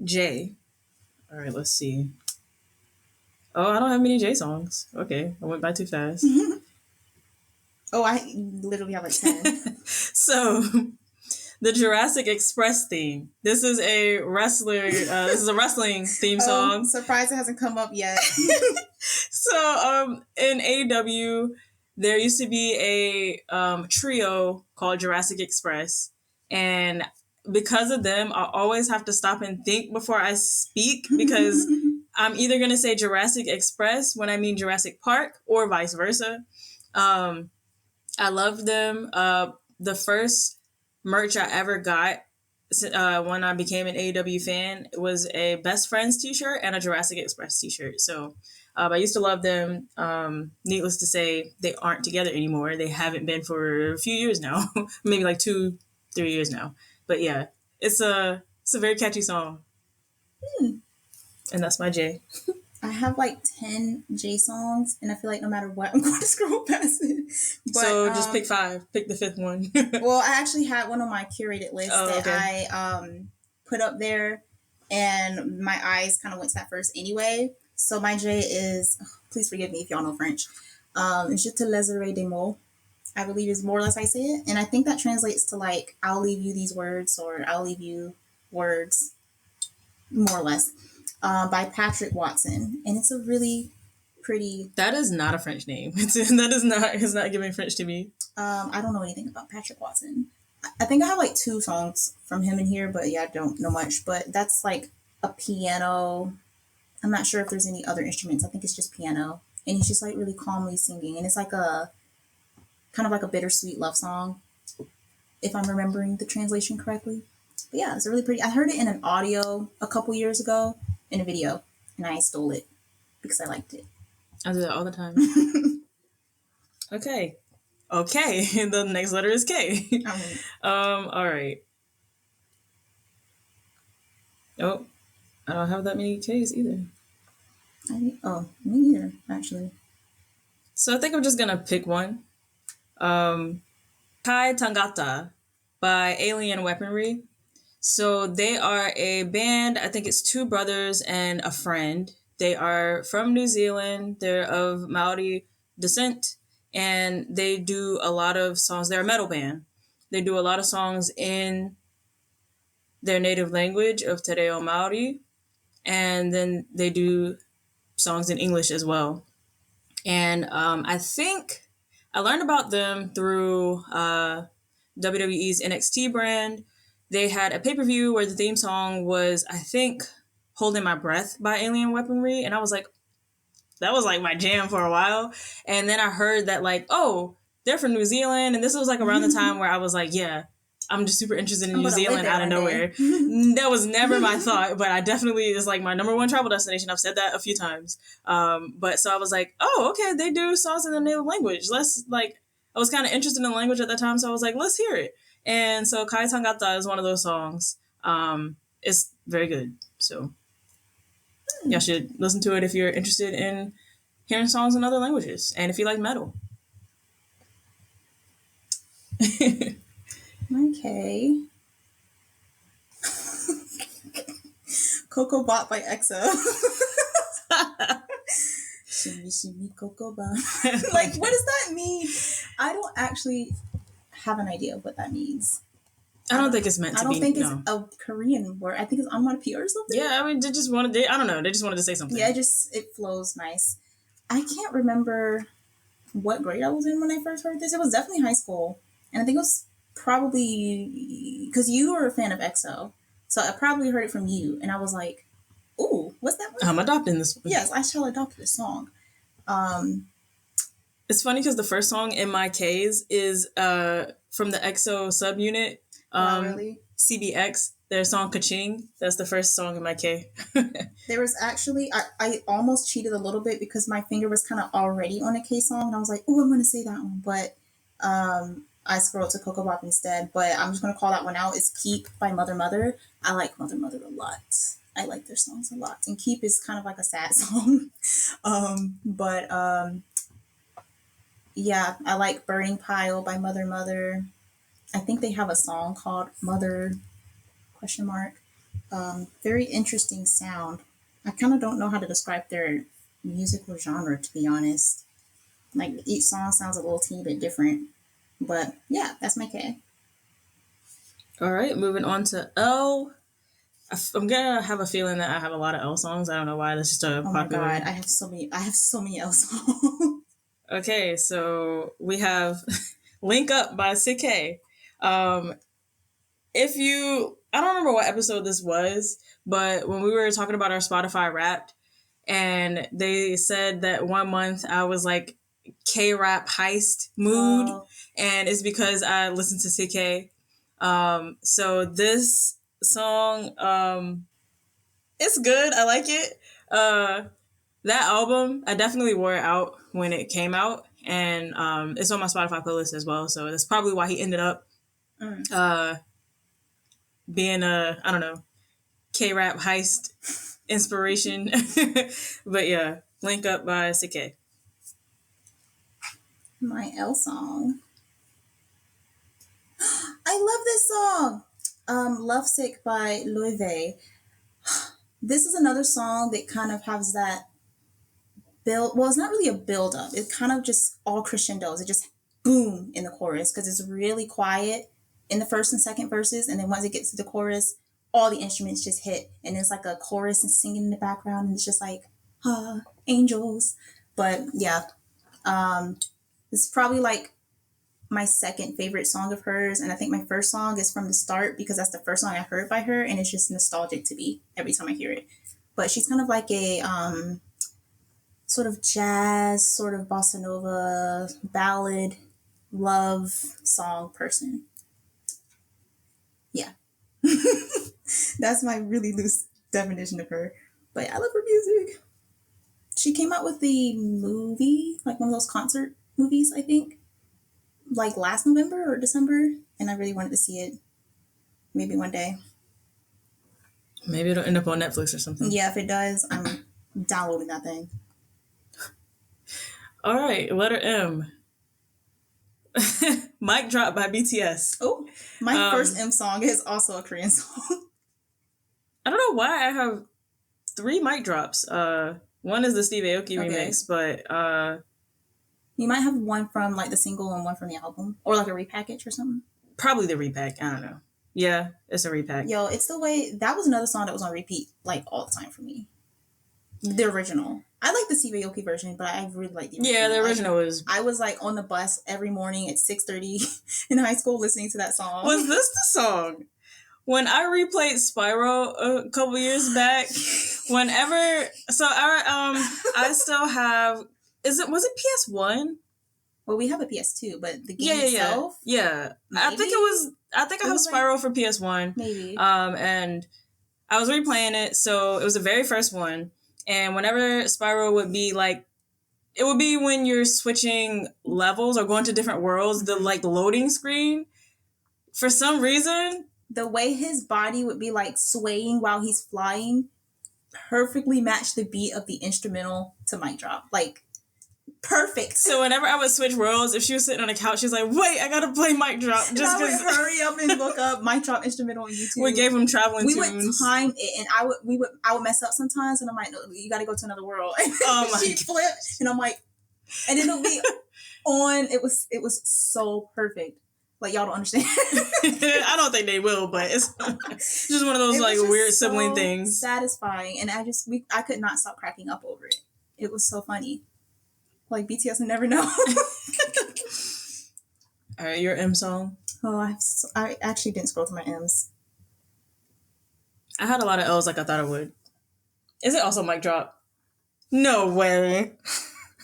Jay. All right, let's see. Oh, I don't have many J songs. Okay, I went by too fast. Oh, I literally have like 10. So, the Jurassic Express theme. This is a wrestling theme song. Surprised it hasn't come up yet. So, in AEW, there used to be a trio called Jurassic Express, and because of them, I always have to stop and think before I speak because I'm either going to say Jurassic Express when I mean Jurassic Park or vice versa. I love them. The first merch I ever got when I became an AEW fan was a Best Friends t-shirt and a Jurassic Express t-shirt. So I used to love them. Needless to say, they aren't together anymore. They haven't been for a few years now, maybe like 2-3 years now. But yeah, it's a very catchy song. And that's my J. I have like 10 J songs, and I feel like no matter what, I'm going to scroll past it. But, so just pick 5. Pick the 5th one. Well, I actually had one on my curated list that I put up there, and my eyes kind of went to that first anyway. So my J is, please forgive me if y'all know French, Je te laisserai des mots, I believe is more or less I say it. And I think that translates to like, I'll leave you these words, or I'll leave you words, more or less. By Patrick Watson, and it's a really pretty. That is not a French name. It's not giving French to me. I don't know anything about Patrick Watson. I think I have like 2 songs from him in here, but yeah, I don't know much. But that's like a piano. I'm not sure if there's any other instruments. I think it's just piano. And he's just like really calmly singing. And it's like a kind of like a bittersweet love song, if I'm remembering the translation correctly. But yeah, it's really pretty. I heard it in an audio a couple years ago in a video, and I stole it because I liked it. I do that all the time. Okay. The next letter is K. All right. Oh, I don't have that many K's either. Me neither, actually. So I think I'm just gonna pick one. Kai Tangata by Alien Weaponry. So they are a band. I think it's 2 brothers and a friend. They are from New Zealand. They're of Maori descent, and they do a lot of songs. They're a metal band. They do a lot of songs in their native language of Te Reo Maori, and then they do songs in English as well. And I think I learned about them through WWE's NXT brand. They had a pay-per-view where the theme song was, I think, Holding My Breath by Alien Weaponry. And I was like, that was like my jam for a while. And then I heard that like, oh, they're from New Zealand. And this was like around the time where I was like, yeah, I'm just super interested in New Zealand out of nowhere. That was never my thought, but I definitely is like my number 1 travel destination. I've said that a few times. But so I was like, oh, okay, they do songs in their native language. I was kind of interested in the language at that time, so I was like, let's hear it. And so Kai Tangata is one of those songs. It's very good. So y'all should listen to it if you're interested in hearing songs in other languages and if you like metal. Okay. Coco Bot by EXO. Shimmy, shimmy, Coco Bot. Like, what does that mean? I don't actually have an idea of what that means. I don't think it's meant to be. I don't think it's a Korean word. I think it's onomatopoeia or something. Yeah, I mean, they just wanted, I don't know. They just wanted to say something. Yeah, it flows nice. I can't remember what grade I was in when I first heard this. It was definitely high school. And I think it was probably because you were a fan of EXO. So I probably heard it from you. And I was like, ooh, what's that one? I'm adopting this one. Yes, I shall adopt this song. It's funny because the first song in my K's is from the EXO subunit. Really? CBX, their song Kaching. That's the first song in my K. There was actually, I almost cheated a little bit because my finger was kind of already on a K song. And I was like, oh, I'm going to say that one. But I scrolled to Coco Bop instead. But I'm just going to call that one out. It's Keep by Mother Mother. I like Mother Mother a lot. I like their songs a lot. And Keep is kind of like a sad song. Yeah, I like Burning Pile by Mother Mother. I think they have a song called Mother ? Very interesting sound. I kind of don't know how to describe their musical genre, to be honest. Like, each song sounds a little teeny bit different. But yeah, that's my K. All right, moving on to L. I'm gonna have a feeling that I have a lot of L songs. I don't know why. That's just a popular. My God, I have so many L songs. Okay, so we have Link Up by CK. I don't remember what episode this was, but when we were talking about our Spotify Wrapped, and they said that 1 month I was like K-rap heist mood, and it's because I listened to CK. So this song, it's good. I like it. That album, I definitely wore it out when it came out, and it's on my Spotify playlist as well. So that's probably why he ended up being a, I don't know, K-rap heist inspiration. But yeah, Link Up by CK. My L song. I love this song. Lovesick by Loewe. This is another song that kind of has that build. Well, it's not really a build up. It kind of just all crescendos. It just boom in the chorus because it's really quiet in the first and second verses. And then once it gets to the chorus, all the instruments just hit. And it's like a chorus and singing in the background. And it's just like, angels. But yeah, it's probably like my second favorite song of hers, and I think my first song is From the Start because that's the first song I heard by her, and it's just nostalgic to me every time I hear it. But she's kind of like a sort of jazz, sort of bossa nova, ballad, love song person. Yeah. That's my really loose definition of her. But I love her music. She came out with the movie, like one of those concert movies, I think, like last November or December, and I really wanted to see it. Maybe one day. Maybe it'll end up on Netflix or something. Yeah, if it does, I'm downloading that thing. All right, letter M. Mic Drop by BTS. Oh, my first M song is also a Korean song. I don't know why I have 3 mic drops. One is the Steve Aoki remix, but you might have one from like the single and one from the album, or like a repackage or something. Probably the repack. I don't know. Yeah, it's a repack. Yo, it's the way that was another song that was on repeat like all the time for me. The original. I like the Steve Aoki version, but I really like the original. Yeah, the original was. I was like on the bus every morning at 6:30 in high school listening to that song. Was this the song? When I replayed Spiral a couple years back, I still have. Was it PS1? Well, we have a PS2, but the game itself. Yeah. I think I have Spiral for PS1. Maybe. And I was replaying it, so it was the very first one. And whenever Spiral would be like, it would be when you're switching levels or going to different worlds, the like loading screen. For some reason, the way his body would be like swaying while he's flying perfectly matched the beat of the instrumental to Mic Drop. Like, perfect. So whenever I would switch worlds, if she was sitting on the couch, she was like, wait, I gotta play Mic Drop. Just I would hurry up and look up Mic Drop instrumental on YouTube. We gave him traveling tunes. We would time it, and I would mess up sometimes, and I'm like, no, you gotta go to another world. And she flipped, and I'm like, and it'll be on. It was so perfect. Like, y'all don't understand. I don't think they will, but it's just one of those like weird sibling things. Satisfying, and I could not stop cracking up over it. It was so funny. Like, BTS will never know. All right, your M song. Oh, I actually didn't scroll through my M's. I had a lot of L's like I thought I would. Is it also Mic Drop? No way.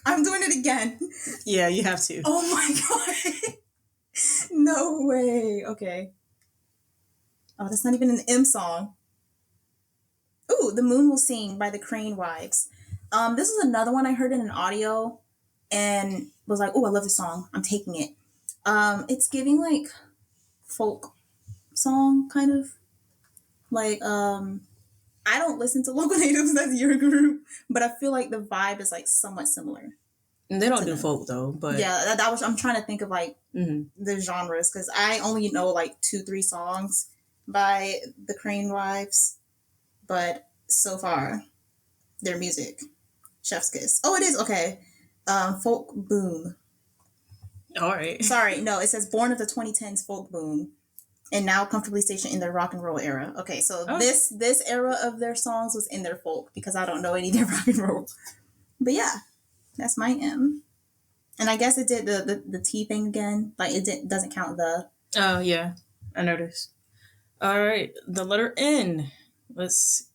I'm doing it again. Yeah, you have to. Oh my god. No way. Okay. Oh, that's not even an M song. Ooh, The Moon Will Sing by the Crane Wives. This is another one I heard in an audio and was like, oh, I love this song. I'm taking it. It's giving like folk song kind of. Like, I don't listen to Local Natives, that's your group, but I feel like the vibe is like somewhat similar. And they don't do folk though, but yeah, I'm trying to think of like the genres because I only know like 2-3 songs by the Crane Wives, but so far their music, chef's kiss. Oh, it is okay. Folk boom. All right. Sorry, no, it says born of the 2010s folk boom, and now comfortably stationed in the rock and roll era. Okay, so this era of their songs was in their folk because I don't know any of their rock and roll, but yeah. That's my M. And I guess it did the T thing again. Like, doesn't count the... Oh, yeah. I noticed. All right. The letter N. Let's...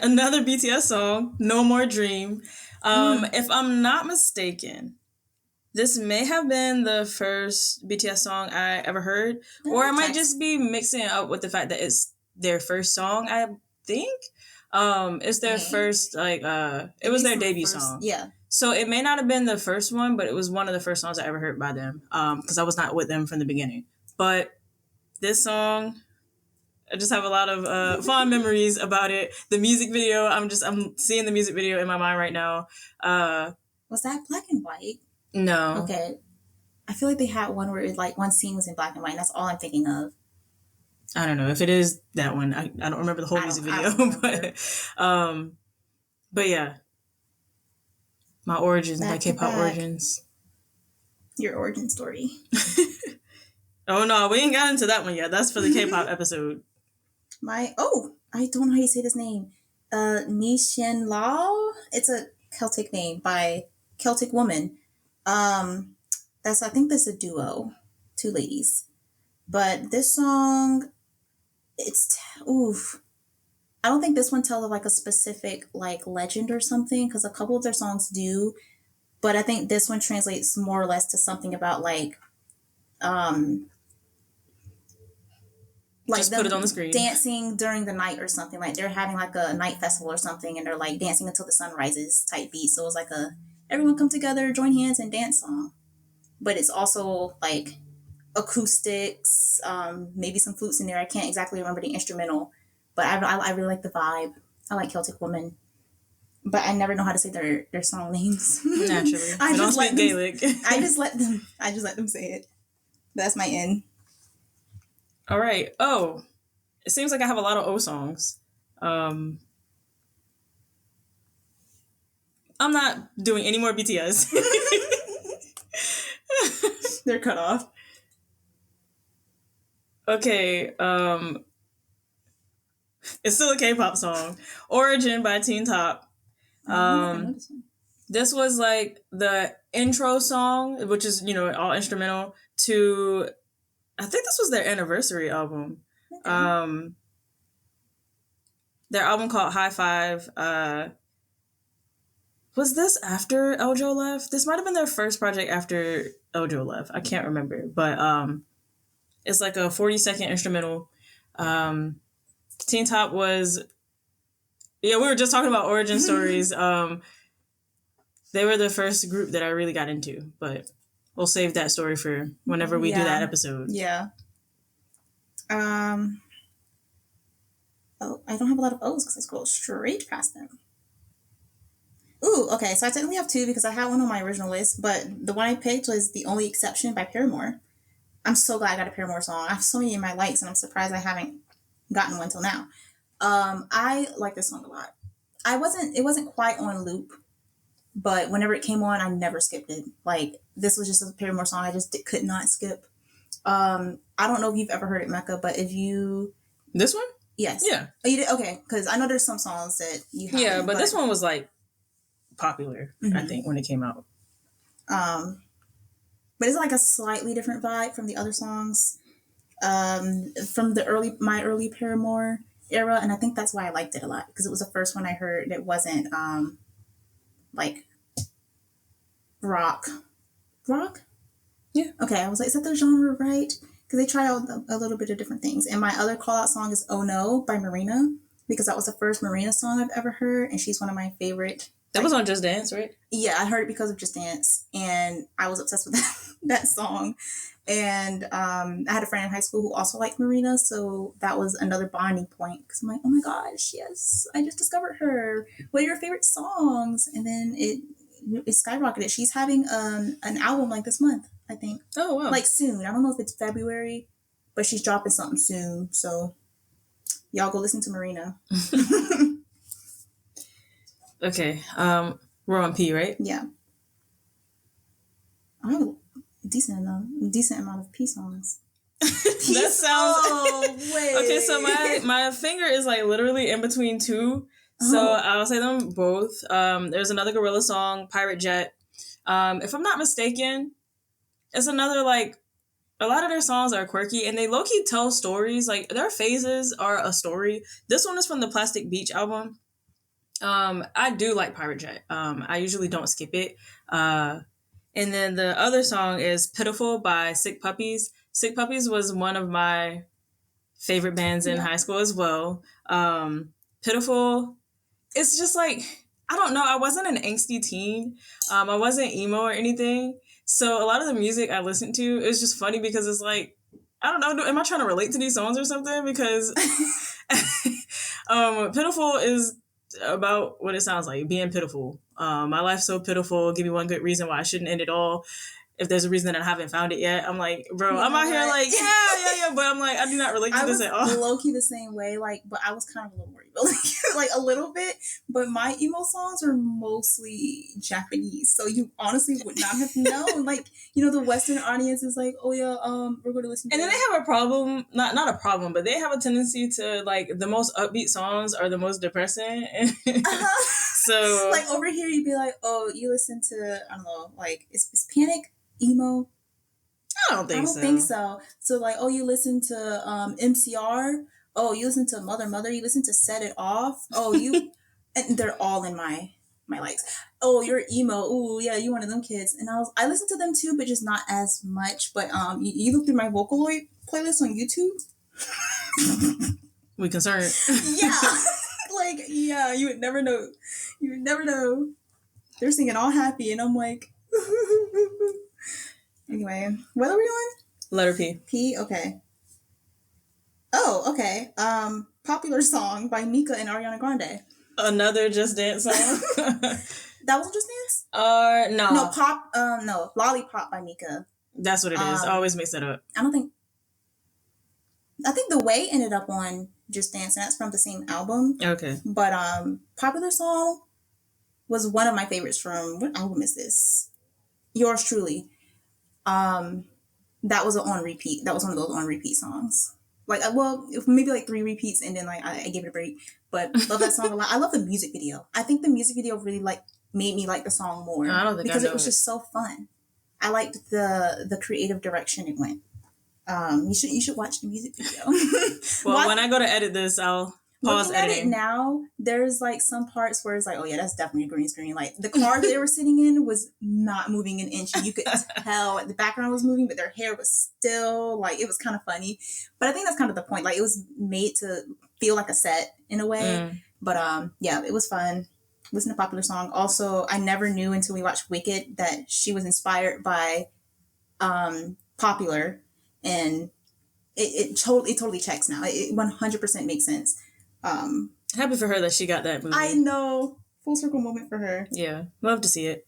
Another BTS song, No More Dream. If I'm not mistaken, this may have been the first BTS song I ever heard. Or I might just be mixing it up with the fact that it's their first song, I think. It's their first, like, it was their debut song. Yeah. So it may not have been the first one, but it was one of the first songs I ever heard by them. Because I was not with them from the beginning. But this song, I just have a lot of fond memories about it. The music video, I'm seeing the music video in my mind right now. Was that black and white? No. Okay. I feel like they had one where like one scene was in black and white. And that's all I'm thinking of. I don't know if it is that one. I don't remember the whole music video, but yeah, my origins, my K-pop origins. Your origin story. Oh no, we ain't got into that one yet. That's for the K-pop episode. I don't know how you say this name. Nishin Lao. It's a Celtic name by Celtic Woman. I think that's a duo, two ladies. But this song, oof. I don't think this one tells like a specific like legend or something, because a couple of their songs do. But I think this one translates more or less to something about like just put it on the screen. Dancing during the night or something. Like they're having like a night festival or something, and they're like dancing until the sun rises type beat. So it was like a everyone come together, join hands, and dance song. But it's also like acoustics, maybe some flutes in there. I can't exactly remember the instrumental, but I really like the vibe. I like Celtic Woman, but I never know how to say their song names. Naturally, I don't speak Gaelic. I just let them say it. That's my end. All right. Oh, it seems like I have a lot of O songs. I'm not doing any more BTS. They're cut off. Okay. It's still a K-pop song. Origin by Teen Top. This was like the intro song, which is, all instrumental, to, I think this was their anniversary album. Okay. Their album called High Five. Was this after Eljo left? This might have been their first project after Eljo left. I can't remember. But it's like a 40-second instrumental. Teen Top was... Yeah, we were just talking about origin stories. They were the first group that I really got into. But we'll save that story for whenever we do that episode. Yeah. Oh, I don't have a lot of O's because I scrolled straight past them. Ooh, okay. So I technically have two because I had one on my original list, but the one I picked was The Only Exception by Paramore. I'm so glad I got a Paramore song. I have so many in my likes, and I'm surprised I haven't gotten one till now. I like this song a lot. It wasn't quite on loop, but whenever it came on, I never skipped it. Like, this was just a Paramore song I just could not skip. I don't know if you've ever heard it, Mecca, but if you... This one? Yes. Yeah. Oh, you did? Okay, because I know there's some songs that you have. Yeah, but this one was like popular, I think, when it came out. But it's like a slightly different vibe from the other songs from my early Paramore era, and I think that's why I liked it a lot, because it was the first one I heard that wasn't like rock. Yeah. Okay, I was like, is that the genre right? Because they try out a little bit of different things. And my other call out song is "Oh No" by Marina, because that was the first Marina song I've ever heard, and she's one of my favorite. That was on Just Dance, right? Yeah, I heard it because of Just Dance, and I was obsessed with that song. And I had a friend in high school who also liked Marina, so that was another bonding point. Because I'm like, oh my gosh, yes, I just discovered her. What are your favorite songs? And then it skyrocketed. She's having an album like this month, I think. Oh, wow. Like soon. I don't know if it's February, but she's dropping something soon. So y'all go listen to Marina. Okay. We're on P, right? Yeah. I have a decent amount of P songs. That sounds... wait. Okay, so my finger is like literally in between two. So I'll say them both. There's another Gorilla song, Pirate Jet. If I'm not mistaken, it's another, like, a lot of their songs are quirky and they low-key tell stories. Like, their phases are a story. This one is from the Plastic Beach album. I do like Pirate Jet. I usually don't skip it. And then the other song is Pitiful by Sick Puppies. Sick Puppies was one of my favorite bands in high school as well. Pitiful, it's just like, I don't know. I wasn't an angsty teen. I wasn't emo or anything. So a lot of the music I listened to, it's just funny because it's like, I don't know, am I trying to relate to these songs or something? Because Pitiful is about what it sounds like, being pitiful. My life's so pitiful. Give me one good reason why I shouldn't end it all. If there's a reason that I haven't found it yet, I'm like, bro, I'm out here like, yeah, but I'm like, I do not relate to this at all. I was low-key the same way, like, but I was kind of a little worried, like a little bit, but my emo songs are mostly Japanese, so you honestly would not have known, like, the Western audience is like, oh yeah, we're going to listen to and then they have a problem, not a problem, but they have a tendency to, like, the most upbeat songs are the most depressing. So like over here, you'd be like, oh, you listen to, I don't know, like is Panic emo? I don't think so. So like, oh, you listen to MCR. Oh, you listen to Mother. You listen to Set It Off. Oh, you, and they're all in my likes. Oh, you're emo. Ooh, yeah, you one of them kids. And I listen to them too, but just not as much. But you look through my Vocaloid playlist on YouTube. We concerned. Yeah, like yeah, you would never know. You would never know. They're singing all happy, and I'm like. Anyway, what are we on? Letter P. P, okay. Oh, okay. Popular song by Mika and Ariana Grande. Another Just Dance song. That was Just Dance? No. No, Lollipop by Mika. That's what it is. I always mix it up. I think The Way ended up on Just Dance, and that's from the same album. Okay. But Popular Song was one of my favorites from, what album is this? Yours Truly. That was on repeat. That was one of those on repeat songs. Like, well, maybe like 3 repeats, and then like I gave it a break. But love that song a lot. I love the music video. I think the music video really like made me like the song more. I don't think because it was just so fun. I liked the creative direction it went. You should watch the music video. Well, when I go to edit this, I'll pause editing. Looking at it now, there's like some parts where it's like, oh yeah, that's definitely a green screen. Like the car they were sitting in was not moving an inch. You could tell the background was moving, but their hair was still like, it was kind of funny. But I think that's kind of the point. Like it was made to feel like a set in a way. But yeah, it was fun. Listen to Popular Song. Also, I never knew until we watched Wicked that she was inspired by Popular, and it totally checks now. It 100% makes sense. Happy for her that she got that movie. I know. Full circle moment for her. Yeah. Love to see it.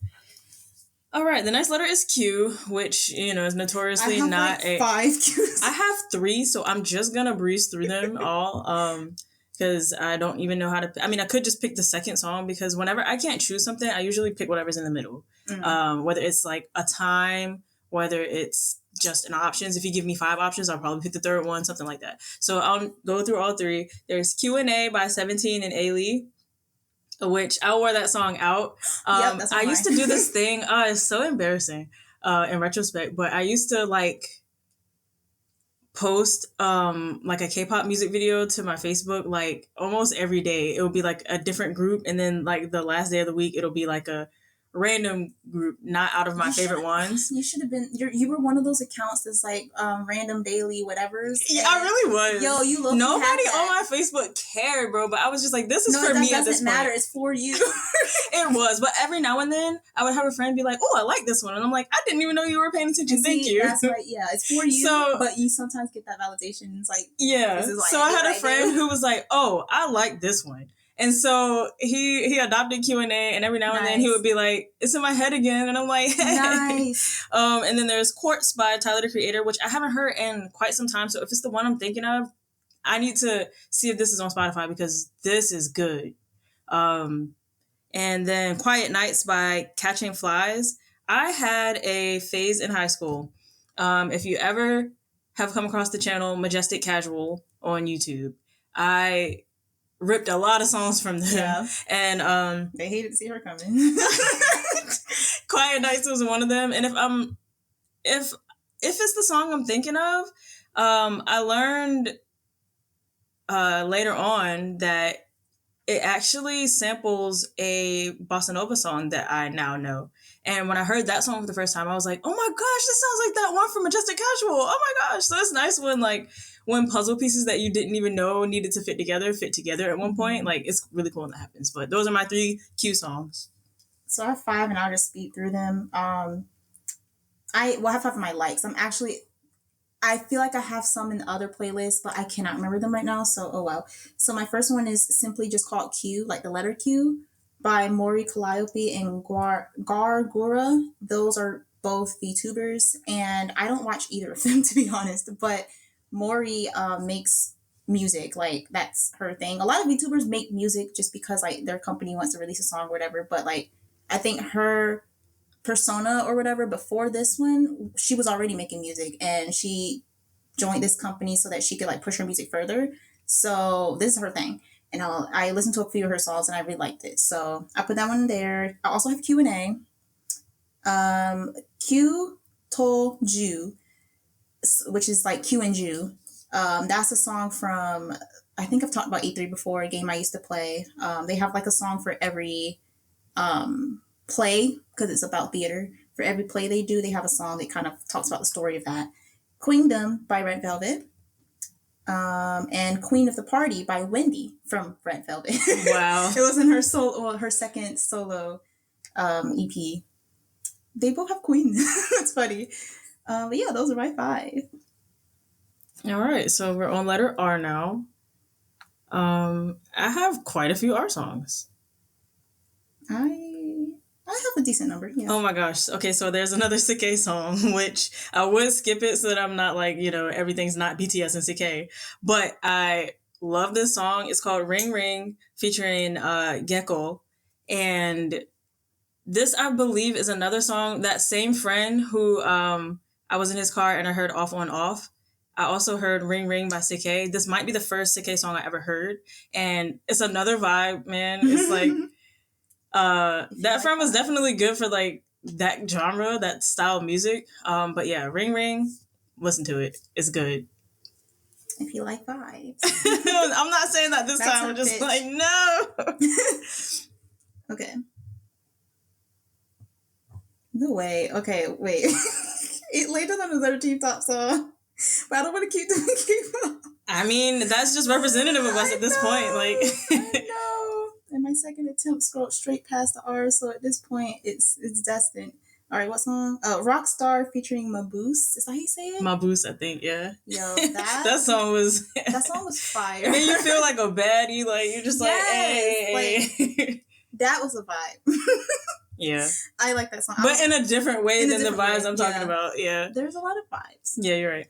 All right. The next letter is Q, which, is notoriously not like 5 Qs. I have 3, so I'm just going to breeze through them all. Because I don't even know how to... I could just pick the second song, because whenever I can't choose something, I usually pick whatever's in the middle. Whether it's like a time, whether it's just an options. If you give me 5 options, I'll probably pick the third one, something like that. So I'll go through all 3. There's Q&A by 17 and Ailey, which I wore that song out. I used to do this thing. It's so embarrassing in retrospect, but I used to like post like a K-pop music video to my Facebook like almost every day. It would be like a different group, and then like the last day of the week it'll be like a random group, not out of my favorite ones. You should have been. You were one of those accounts that's like random daily whatever's. Yeah, I really was. Yo, you look. Nobody on my Facebook cared, bro. But I was just like, this is for me at this point. It doesn't matter. It's for you. It was, but every now and then I would have a friend be like, "Oh, I like this one," and I'm like, "I didn't even know you were paying attention." Thank you. That's right. Yeah, it's for you. So, but you sometimes get that validation. It's like, yeah. So I had a friend who was like, "Oh, I like this one." And so he adopted Q&A, and every now and then he would be like, "It's in my head again," and I'm like, "Hey." Nice. And then there's Quartz by Tyler, the Creator, which I haven't heard in quite some time. So if it's the one I'm thinking of, I need to see if this is on Spotify, because this is good. And then Quiet Nights by Catching Flies. I had a phase in high school. If you ever have come across the channel Majestic Casual on YouTube, I ripped a lot of songs from them. Yeah. And they hated to see her coming. Quiet Nights was one of them. And if it's the song I'm thinking of, I learned later on that it actually samples a bossa nova song that I now know. And when I heard that song for the first time, I was like, "Oh my gosh, this sounds like that one from Majestic Casual. Oh my gosh." So it's nice when puzzle pieces that you didn't even know needed to fit together at one point. Like, it's really cool when that happens. But those are my 3 Q songs. So I have 5, and I'll just speed through them. I have 5 of my likes. I feel like I have some in other playlists, but I cannot remember them right now. So, oh well. So my first one is simply just called Q, like the letter Q, by Maury Calliope and Gargura. Those are both VTubers, and I don't watch either of them, to be honest. But Maury makes music, like that's her thing. A lot of VTubers make music just because like their company wants to release a song or whatever. But like, I think her persona or whatever before this one, she was already making music, and she joined this company so that she could like push her music further. So this is her thing. and I listened to a few of her songs and I really liked it. So I put that one there. I also have Q&A. Q Tol Ju, which is like Q and Ju. That's a song from, I think I've talked about E3 before, a game I used to play. They have like a song for every play, because it's about theater. For every play they do, they have a song that kind of talks about the story of that. Queendom by Red Velvet. And Queen of the Party by Wendy from Red Velvet. Wow. It was in her second solo EP. They both have Queen. That's funny. But yeah, those are my 5. All right, so we're on letter R now. I have quite a few R songs. I have a decent number. Yeah. Oh my gosh. Okay, so there's another CK song, which I would skip it so that I'm not like, everything's not BTS and CK. But I love this song. It's called Ring Ring, featuring Gecko. And this, I believe, is another song. That same friend who I was in his car and I heard Off on Off. I also heard Ring Ring by CK. This might be the first CK song I ever heard. And it's another vibe, man. It's like... that friend was definitely good for like that genre, that style of music. But yeah, Ring Ring, listen to it. It's good. If you like vibes. I'm not saying that this time. I'm just like, no. Okay. No way. Okay, wait. It later than the 13 top song. But I don't want to keep doing K-pop. I mean, that's just representative of us at this point. Like, I know. And my second attempt scrolled straight past the R, so at this point, it's destined. All right, what song? Rockstar featuring Mabuse. Is that how you say it? Mabuse, I think, yeah. Yo, that song was... that song was fire. And then you feel like a baddie, like, you're just hey. Like, that was a vibe. Yeah. I like that song. But in a different way than the vibes I'm talking about, yeah. There's a lot of vibes. Yeah, you're right.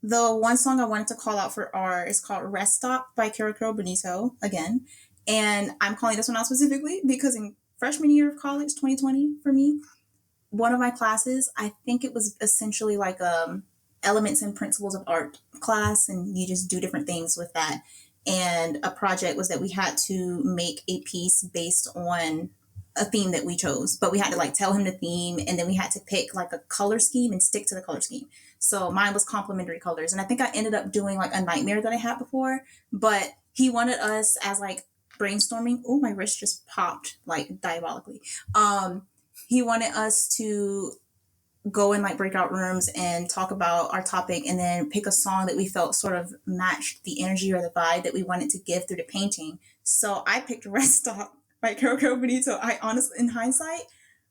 The one song I wanted to call out for R is called Rest Stop by Kero Bonito, again. And I'm calling this one out specifically because in freshman year of college, 2020 for me, one of my classes, I think it was essentially like elements and principles of art class, and you just do different things with that. And a project was that we had to make a piece based on a theme that we chose, but we had to like tell him the theme, and then we had to pick like a color scheme and stick to the color scheme. So mine was complementary colors, and I think I ended up doing like a nightmare that I had before, but he wanted us as like brainstorming. Oh, my wrist just popped like diabolically. He wanted us to go in like breakout rooms and talk about our topic, and then pick a song that we felt sort of matched the energy or the vibe that we wanted to give through the painting. So I picked Rest Stop by Kero Bonito. I honestly, in hindsight,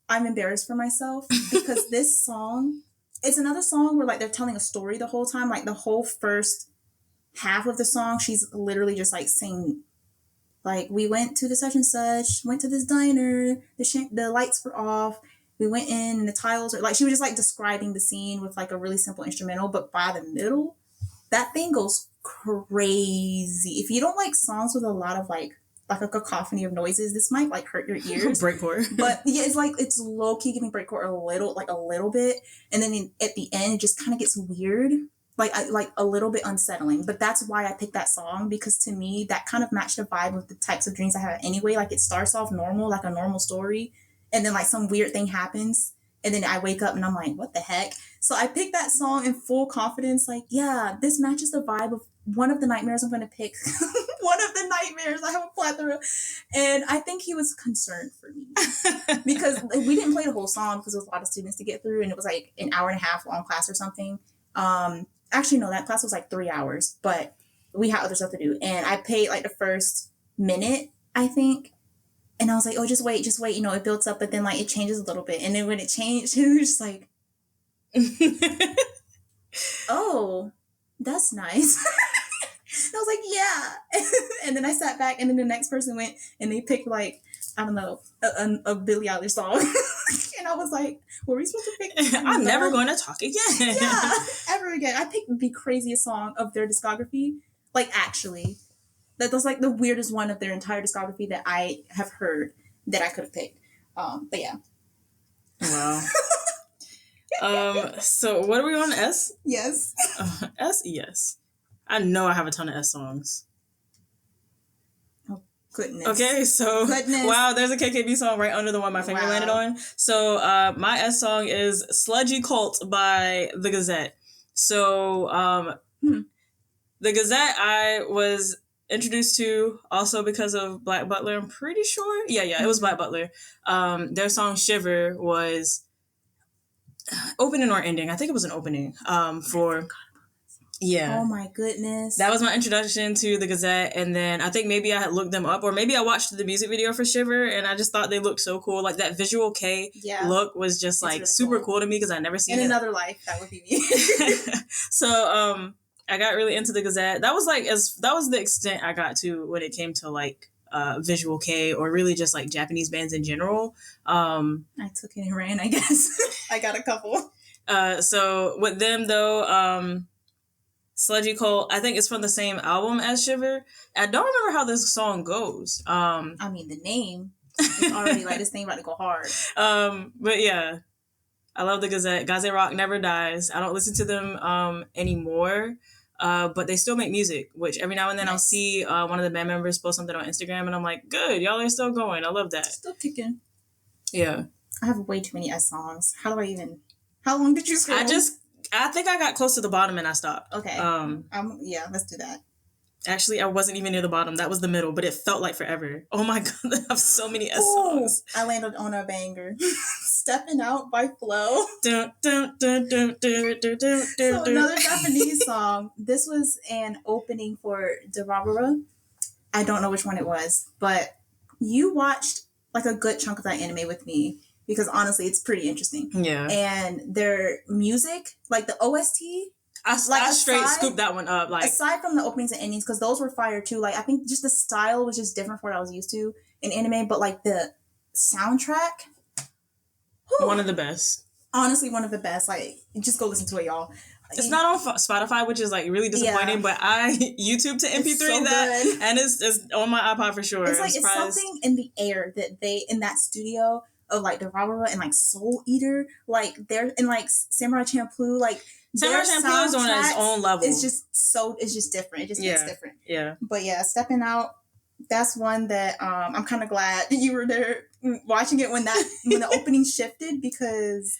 I'm embarrassed for myself because this song, it's another song where like they're telling a story the whole time. Like the whole first half of the song, she's literally just like saying, like, we went to the such and such, went to this diner, the lights were off, we went in and the tiles are like, she was just like describing the scene with like a really simple instrumental. But by the middle, that thing goes crazy. If you don't like songs with a lot of like a cacophony of noises, this might like hurt your ears. Breakcore. But yeah, it's low key giving breakcore a little bit, and then at the end it just kind of gets weird, like a little bit unsettling. But that's why I picked that song, because to me that kind of matched the vibe with the types of dreams I have anyway. Like it starts off normal, like a normal story, and then like some weird thing happens, and then I wake up and I'm like, what the heck? So I picked that song in full confidence, like, yeah, this matches the vibe of one of the nightmares I'm going to pick. One of the nightmares. I have a plethora. And I think he was concerned for me because we didn't play the whole song because there was a lot of students to get through, and it was like an hour and a half long class or something. Actually, no, that class was like 3 hours, but we had other stuff to do. And I paid like the first minute, I think. And I was like, oh, just wait. It builds up, but then like it changes a little bit. And then when it changed, it was just like, oh, that's nice. And I was like, yeah. And then I sat back, and then the next person went and they picked like, I don't know, a Billie Eilish song. And I was like, were we supposed to pick? I'm never going to talk again. Yeah, ever again. I picked the craziest song of their discography. Like actually, that was like the weirdest one of their entire discography that I have heard that I could have picked. But yeah. Wow. So what are we on, S? Yes. S? Yes. I know I have a ton of S songs. Goodness. Okay, so wow, there's a KKB song right under the one my finger landed on. So my S song is Sludgy Cult by The Gazette. So The Gazette I was introduced to also because of Black Butler, I'm pretty sure. Yeah, it was Black Butler. Their song Shiver was opening or ending. I think it was an opening for... Yeah. Oh my goodness. That was my introduction to The Gazette. And then I think maybe I had looked them up, or maybe I watched the music video for Shiver and I just thought they looked so cool. Like that Visual K look was just like really super cool to me because I never seen it. In another life, that would be me. So I got really into The Gazette. That was the extent I got to when it came to like Visual K or really just like Japanese bands in general. I took it and ran, I guess. I got a couple. So with them though, Sludgy Cult, I think it's from the same album as Shiver. I don't remember how this song goes. I mean, the name is already like, this thing about to go hard. But yeah, I love The Gazette. Gaze Rock never dies. I don't listen to them anymore, but they still make music, which every now and then I'll see one of the band members post something on Instagram, and I'm like, good, y'all are still going. I love that. Still kicking. Yeah. I have way too many S songs. How long did you scroll? I think I got close to the bottom and I stopped. Okay. Yeah, let's do that. Actually, I wasn't even near the bottom. That was the middle, but it felt like forever. Oh my God, I have so many S songs. I landed on a banger. Stepping Out by Flo. So another Japanese song. This was an opening for Durarara. I don't know which one it was, but you watched like a good chunk of that anime with me. Because honestly, it's pretty interesting. Yeah. And their music, like the OST, I straight scooped that one up. Like aside from the openings and endings, because those were fire too. Like I think just the style was just different from what I was used to in anime. But like the soundtrack, one of the best. Honestly, one of the best. Like just go listen to it, y'all. It's not on Spotify, which is like really disappointing. But I YouTube to MP3 so that, good. And it's on my iPod for sure. It's like it's something in the air that they in that studio. Of like Durarara and like Soul Eater, like they're in like Samurai Champloo, like Samurai Champloo is on its own level. It's just different. It just gets different. Yeah. But yeah, Stepping Out, that's one that I'm kind of glad you were there watching it when the opening shifted, because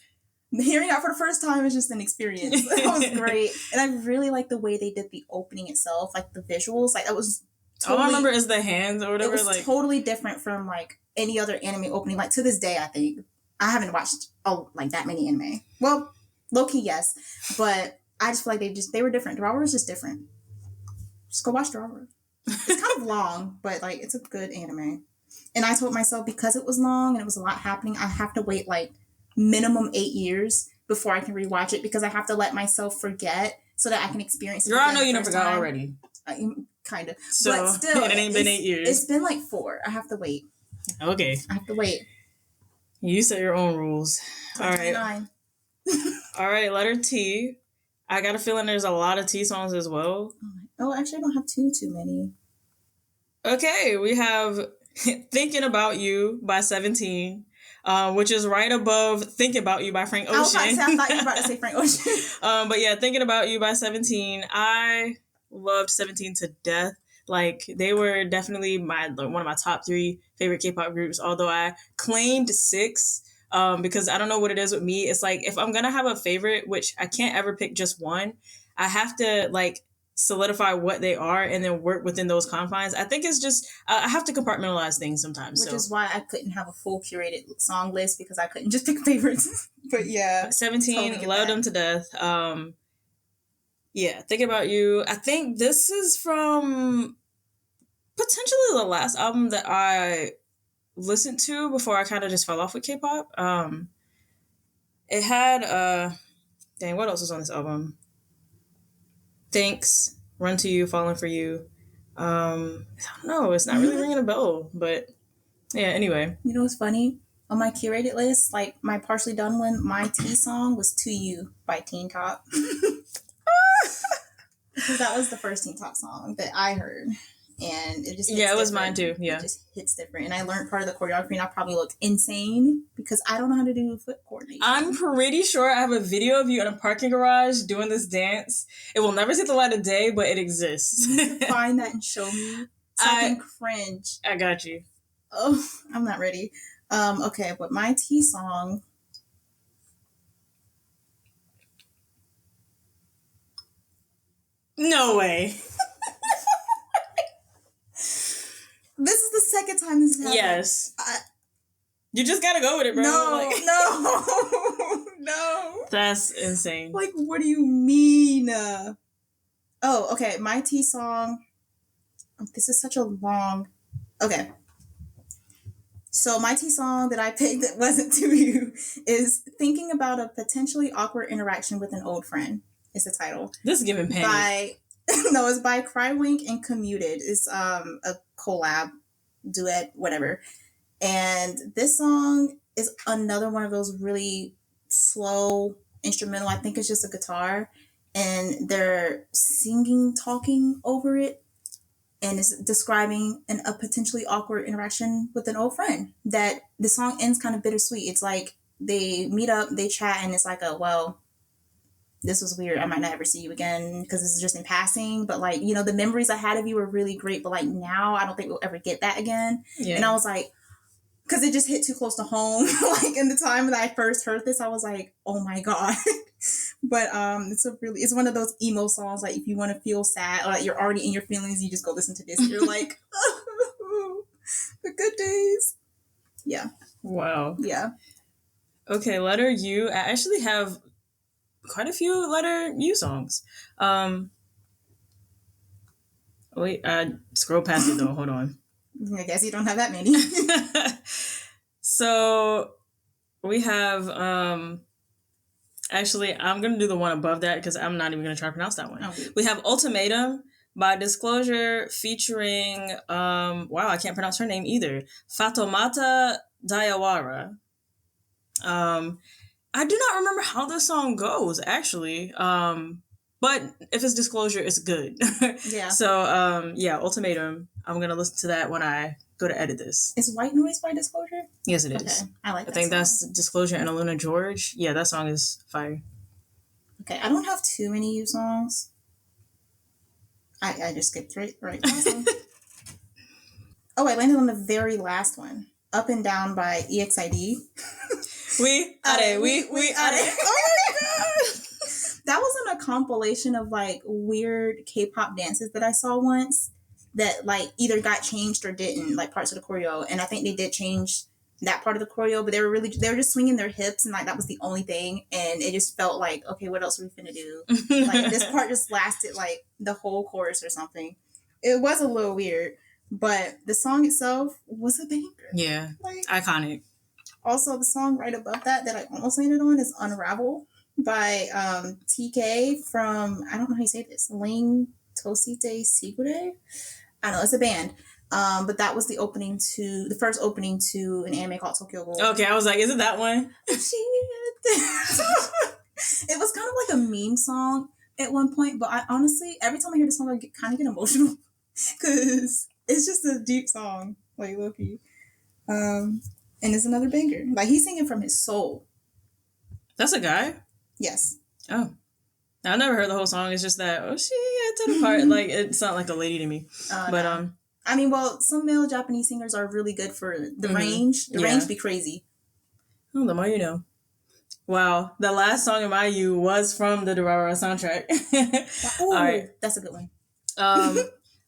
hearing it for the first time is just an experience. It was great, and I really like the way they did the opening itself, like the visuals, like that was. All I remember is the hands or whatever. It was totally different from like any other anime opening. Like to this day, I think I haven't watched like that many anime. Well, low key, yes, but I just feel like they were different. Durarara is just different. Just go watch Durarara. It's kind of long, but like it's a good anime. And I told myself because it was long and it was a lot happening, I have to wait like minimum 8 years before I can rewatch it because I have to let myself forget so that I can experience it. I know you never forgot already. Kind of. So, but still, it ain't been 8 years. It's been like 4. I have to wait. Okay. I have to wait. You set your own rules. All right. All right, letter T. I got a feeling there's a lot of T songs as well. Oh, actually, I don't have too many. Okay, we have Thinking About You by 17. Which is right above Think About You by Frank Ocean. I thought you were about to say Frank Ocean. But yeah, Thinking About You by 17. I loved 17 to death. Like, they were definitely one of my top 3 favorite K-pop groups, although I claimed 6 because I don't know what it is with me. It's like, if I'm going to have a favorite, which I can't ever pick just one, I have to, like, solidify what they are and then work within those confines. I think it's just, I have to compartmentalize things sometimes. Which is why I couldn't have a full curated song list because I couldn't just pick favorites. But yeah. 17, totally loved them to death. Yeah, Think About You. I think this is from potentially the last album that I listened to before I kind of just fell off with K-pop. It had, what else was on this album? Thanks, Run to You, Falling for You. I don't know. It's not really ringing a bell, but yeah, anyway. You know what's funny? On my curated list, like my partially done one, my T song was To You by Teen Top. Because that was the first Teen Top song that I heard. And it just hits it was different. mine too. Yeah. It just hits different. And I learned part of the choreography and I probably looked insane because I don't know how to do foot coordination. I'm pretty sure I have a video of you in a parking garage doing this dance. It will never see the light of day, but it exists. You need to find that and show me. so I can cringe. I got you. Oh, I'm not ready. Okay, but my tea song. No way. This is the second time this has happened. Yes. You just gotta go with it, bro. No. That's insane. Like, what do you mean? Oh, okay. My tea song. This is such a long. Okay. So my tea song that I picked that wasn't to you is "Thinking About a Potentially Awkward Interaction with an Old Friend." Is the title. This is giving panic. It's by Crywink and Commuted. It's a collab, duet, whatever. And this song is another one of those really slow instrumental. I think it's just a guitar, and they're singing, talking over it, and it's describing a potentially awkward interaction with an old friend. That the song ends kind of bittersweet. It's like they meet up, they chat, and it's like, this was weird. I might not ever see you again because this is just in passing. But like, the memories I had of you were really great. But like now, I don't think we'll ever get that again. Yeah. And I was like, because it just hit too close to home. Like in the time that I first heard this, I was like, oh my God. But it's one of those emo songs. Like if you want to feel sad or like you're already in your feelings, you just go listen to this. You're like, oh, the good days. Yeah. Wow. Yeah. Okay, letter U. I actually have quite a few letter U songs. Wait, I scroll past it though. Hold on. I guess you don't have that many. So we have actually I'm gonna do the one above that because I'm not even gonna try to pronounce that one. Okay. We have Ultimatum by Disclosure featuring wow, I can't pronounce her name either. Fatoumata Diawara. I do not remember how the song goes, actually. But if it's Disclosure, it's good. Yeah. So, Ultimatum. I'm going to listen to that when I go to edit this. Is White Noise by Disclosure? Yes, it is. Okay. I like that I think song. that's Disclosure and Aluna George. Yeah, that song is fire. Okay, I don't have too many U songs. I just skipped right past them. Oh, I landed on the very last one. Up and Down by EXID. We are it. Oh my God. That was in a compilation of like weird K-pop dances that I saw once that like either got changed or didn't, like parts of the choreo. And I think they did change that part of the choreo, but they were just swinging their hips and like that was the only thing. And it just felt like, okay, what else are we finna do? Like this part just lasted like the whole chorus or something. It was a little weird, but the song itself was a banger. Yeah, like, iconic. Also, the song right above that I almost landed on is Unravel by TK from, I don't know how you say this, Ling Tosite Sigure. I don't know, it's a band. But that was the first opening to an anime called Tokyo Ghoul. Okay, I was like, is it that one? It was kind of like a meme song at one point, but I honestly, every time I hear the song, I kind of get emotional because it's just a deep song, like low-key. And it's another banger. Like he's singing from his soul. That's a guy? Yes. Oh. I never heard the whole song. It's just that, to the part. Like, it sounded like a lady to me. But, no. I mean, well, some male Japanese singers are really good for the range. The range be crazy. Oh, the more you know. Wow. The last song in my U was from the Durara soundtrack. All right. That's a good one.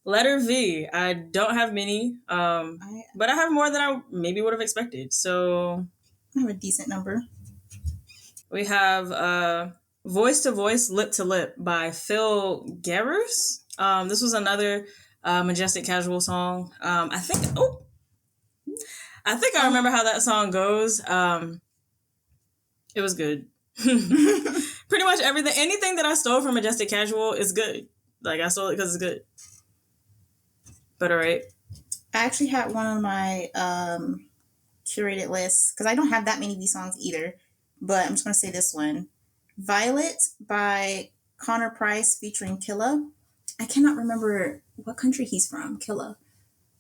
Letter V. I don't have many, but I have more than I maybe would have expected. So I have a decent number. We have Voice to Voice, Lip to Lip by Phil Garus. This was another Majestic Casual song. I think I remember how that song goes. It was good. Pretty much anything that I stole from Majestic Casual is good. Like, I stole it because it's good. But all right. I actually had one on my curated list because I don't have that many V songs either. But I'm just going to say this one. Violet by Connor Price featuring Killa. I cannot remember what country he's from, Killa.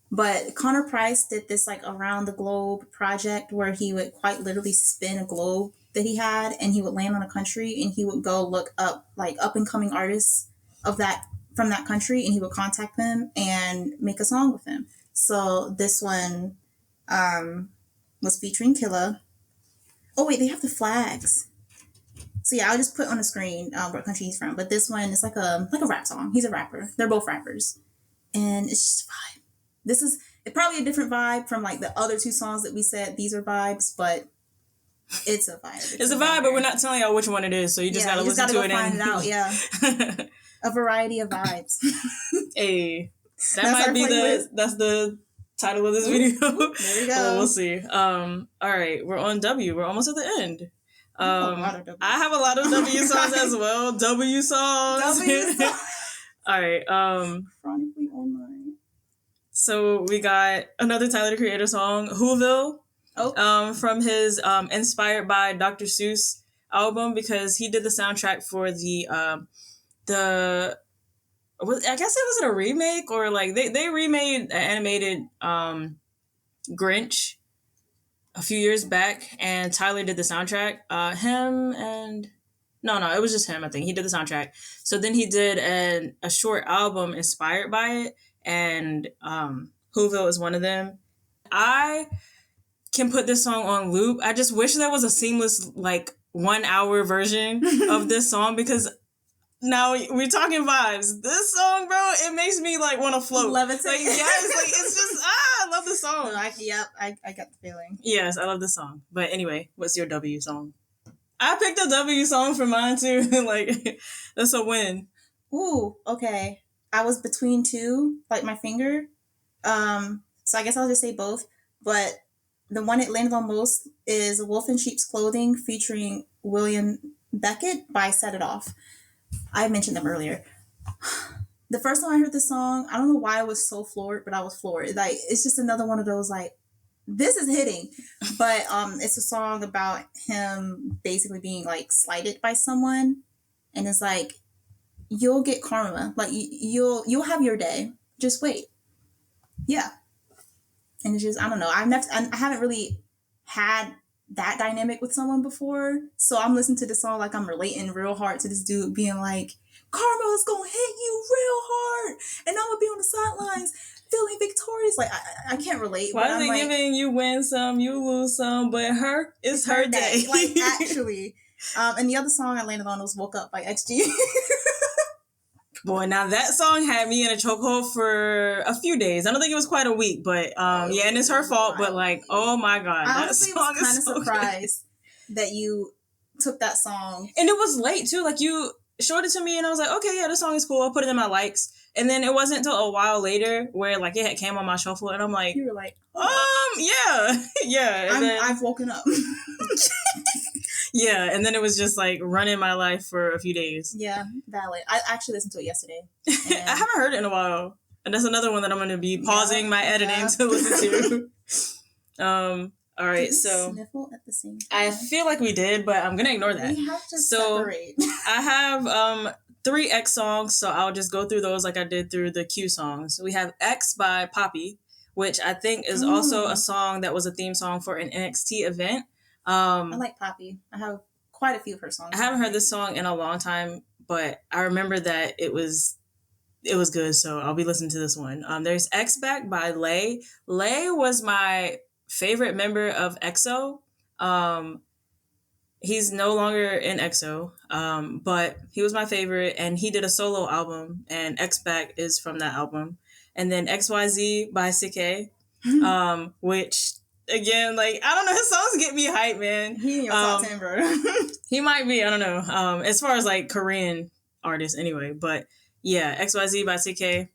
But Connor Price did this like around the globe project where he would quite literally spin a globe that he had and he would land on a country and he would go look up like up and coming artists of that from that country, and he would contact them and make a song with them. So this one was featuring Killa. Oh wait, they have the flags. So yeah, I'll just put on the screen what country he's from. But this one is like a rap song. He's a rapper. They're both rappers, and it's just a vibe. This is probably a different vibe from like the other two songs that we said these are vibes, but it's a vibe. It's a vibe, but we're not telling y'all which one it is, so you just gotta listen to it and find it out. Yeah, a variety of vibes. Hey, that might be that's the title of this video. There we go. Well, we'll see. All right, we're on W. We're almost at the end. I have a lot of W songs as well. W songs. All right. Chronically Online. So we got another Tyler the Creator song, Whoville. Oh. From his Inspired by Dr. Seuss album, because he did the soundtrack for the I guess it was a remake, or like they remade an animated Grinch a few years back, and Tyler did the soundtrack. It was just him. I think he did the soundtrack. So then he did a short album inspired by it, and Whoville is one of them. I can put this song on loop. I just wish there was a seamless 1 hour version of this song, because now we're talking vibes. This song, bro, it makes me want to float. Levitate. It's just I love the song. I got the feeling. Yes, I love the song. But anyway, what's your W song? I picked a W song for mine too. That's a win. Ooh, okay. I was between two, my finger. So I guess I'll just say both. But the one it landed on most is Wolf in Sheep's Clothing featuring William Beckett by Set It Off. I mentioned them earlier. The first time I heard this song, I don't know why I was so floored, but I was floored. It's just another one of those, this is hitting. But it's a song about him basically being, slighted by someone. And it's you'll get karma. You'll have your day. Just wait. Yeah. And it's just, I don't know. I haven't really had that dynamic with someone before. So I'm listening to this song I'm relating real hard to this dude being karma is gonna hit you real hard, and I'm gonna be on the sidelines feeling victorious. I can't relate. Why is it giving you win some, you lose some, but it's her day. Actually. And the other song I landed on was Woke Up by XG. Boy, now that song had me in a chokehold for a few days. I don't think it was quite a week, but and it's her fault. But oh my god, I honestly was kind of surprised that you took that song, and it was late too. You showed it to me, and I was like, okay, yeah, this song is cool. I'll put it in my likes. And then it wasn't until a while later where it had came on my shuffle, and I'm like, you were yeah. And I've woken up. Yeah, and then it was just running my life for a few days. Yeah, valid. I actually listened to it yesterday. I haven't heard it in a while. And that's another one that I'm going to be pausing my editing to listen to. All right, did so sniffle at the same time? I feel like we did, but I'm going to ignore that. We have to separate. I have 3 X songs, so I'll just go through those like I did through the Q songs. We have X by Poppy, which I think is also a song that was a theme song for an NXT event. I like Poppy. I have quite a few of her songs. I haven't heard this song in a long time, but I remember that it was good, so I'll be listening to this one. There's X Back by Lay. Lay was my favorite member of EXO. He's no longer in EXO, but he was my favorite, and he did a solo album, and X Back is from that album. And then XYZ by CK, which... Again, I don't know, his songs get me hype, man. He in your top 10, bro. He might be, I don't know. As far as Korean artists anyway. But yeah, XYZ by CK, it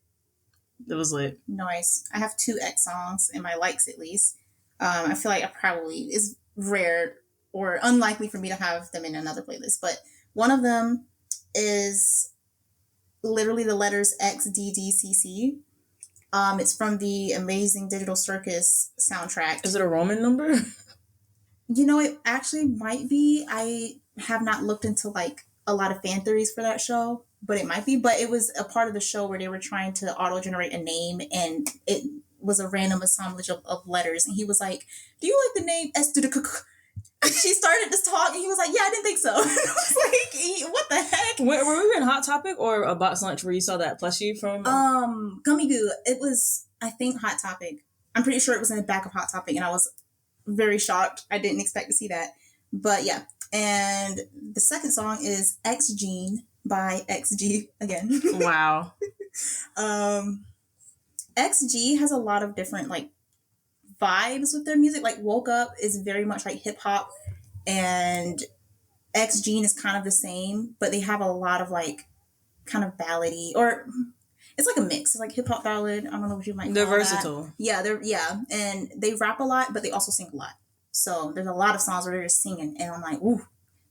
was lit. Nice. I have 2 X songs in my likes at least. I feel like I probably is rare or unlikely for me to have them in another playlist. But one of them is literally the letters XDDCC. It's from the Amazing Digital Circus soundtrack. Is it a Roman number? It actually might be. I have not looked into a lot of fan theories for that show, but it might be. But it was a part of the show where they were trying to auto-generate a name, and it was a random assemblage of letters. And he was like, "Do you like the name S to the She started to talk, and he was like, "Yeah, I didn't think so." I was like, "What the heck?" Were we in Hot Topic or a box lunch where you saw that plushie from? Gummy Goo. It was, I think, Hot Topic. I'm pretty sure it was in the back of Hot Topic, and I was very shocked. I didn't expect to see that, but yeah. And the second song is X Gene by XG again. Wow. XG has a lot of different like vibes with their music. Like Woke Up is very much like hip hop, and X Gene is kind of the same, but they have a lot of like kind of ballady, or it's like a mix. It's like hip hop ballad. I don't know what you might call They're that. versatile. Yeah, and they rap a lot, but they also sing a lot. So there's a lot of songs where they're just singing, and I'm like, ooh,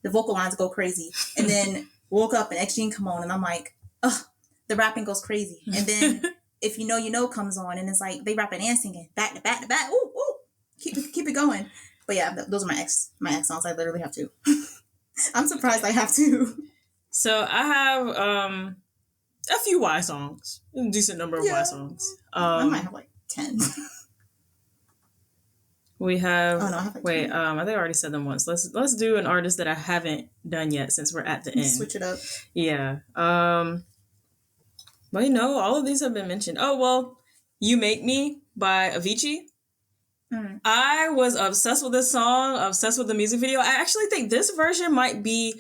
the vocal lines go crazy. And then Woke Up and X Gene come on, and I'm like, ugh, the rapping goes crazy. And then If You Know comes on, and it's like they rapping and singing back to back to back. Ooh, ooh, keep it going. But yeah, those are my ex songs. I literally have to. I'm surprised I have to. So I have a few Y songs, a decent number of Y songs. I might have like 10. We have. Oh no, I have like wait. 20. I think I already said them once. Let's do an artist that I haven't done yet since we're at the end. Switch it up. Yeah. Well, all of these have been mentioned. Oh well, You Make Me by Avicii. Mm. I was obsessed with this song, obsessed with the music video. I actually think this version might be.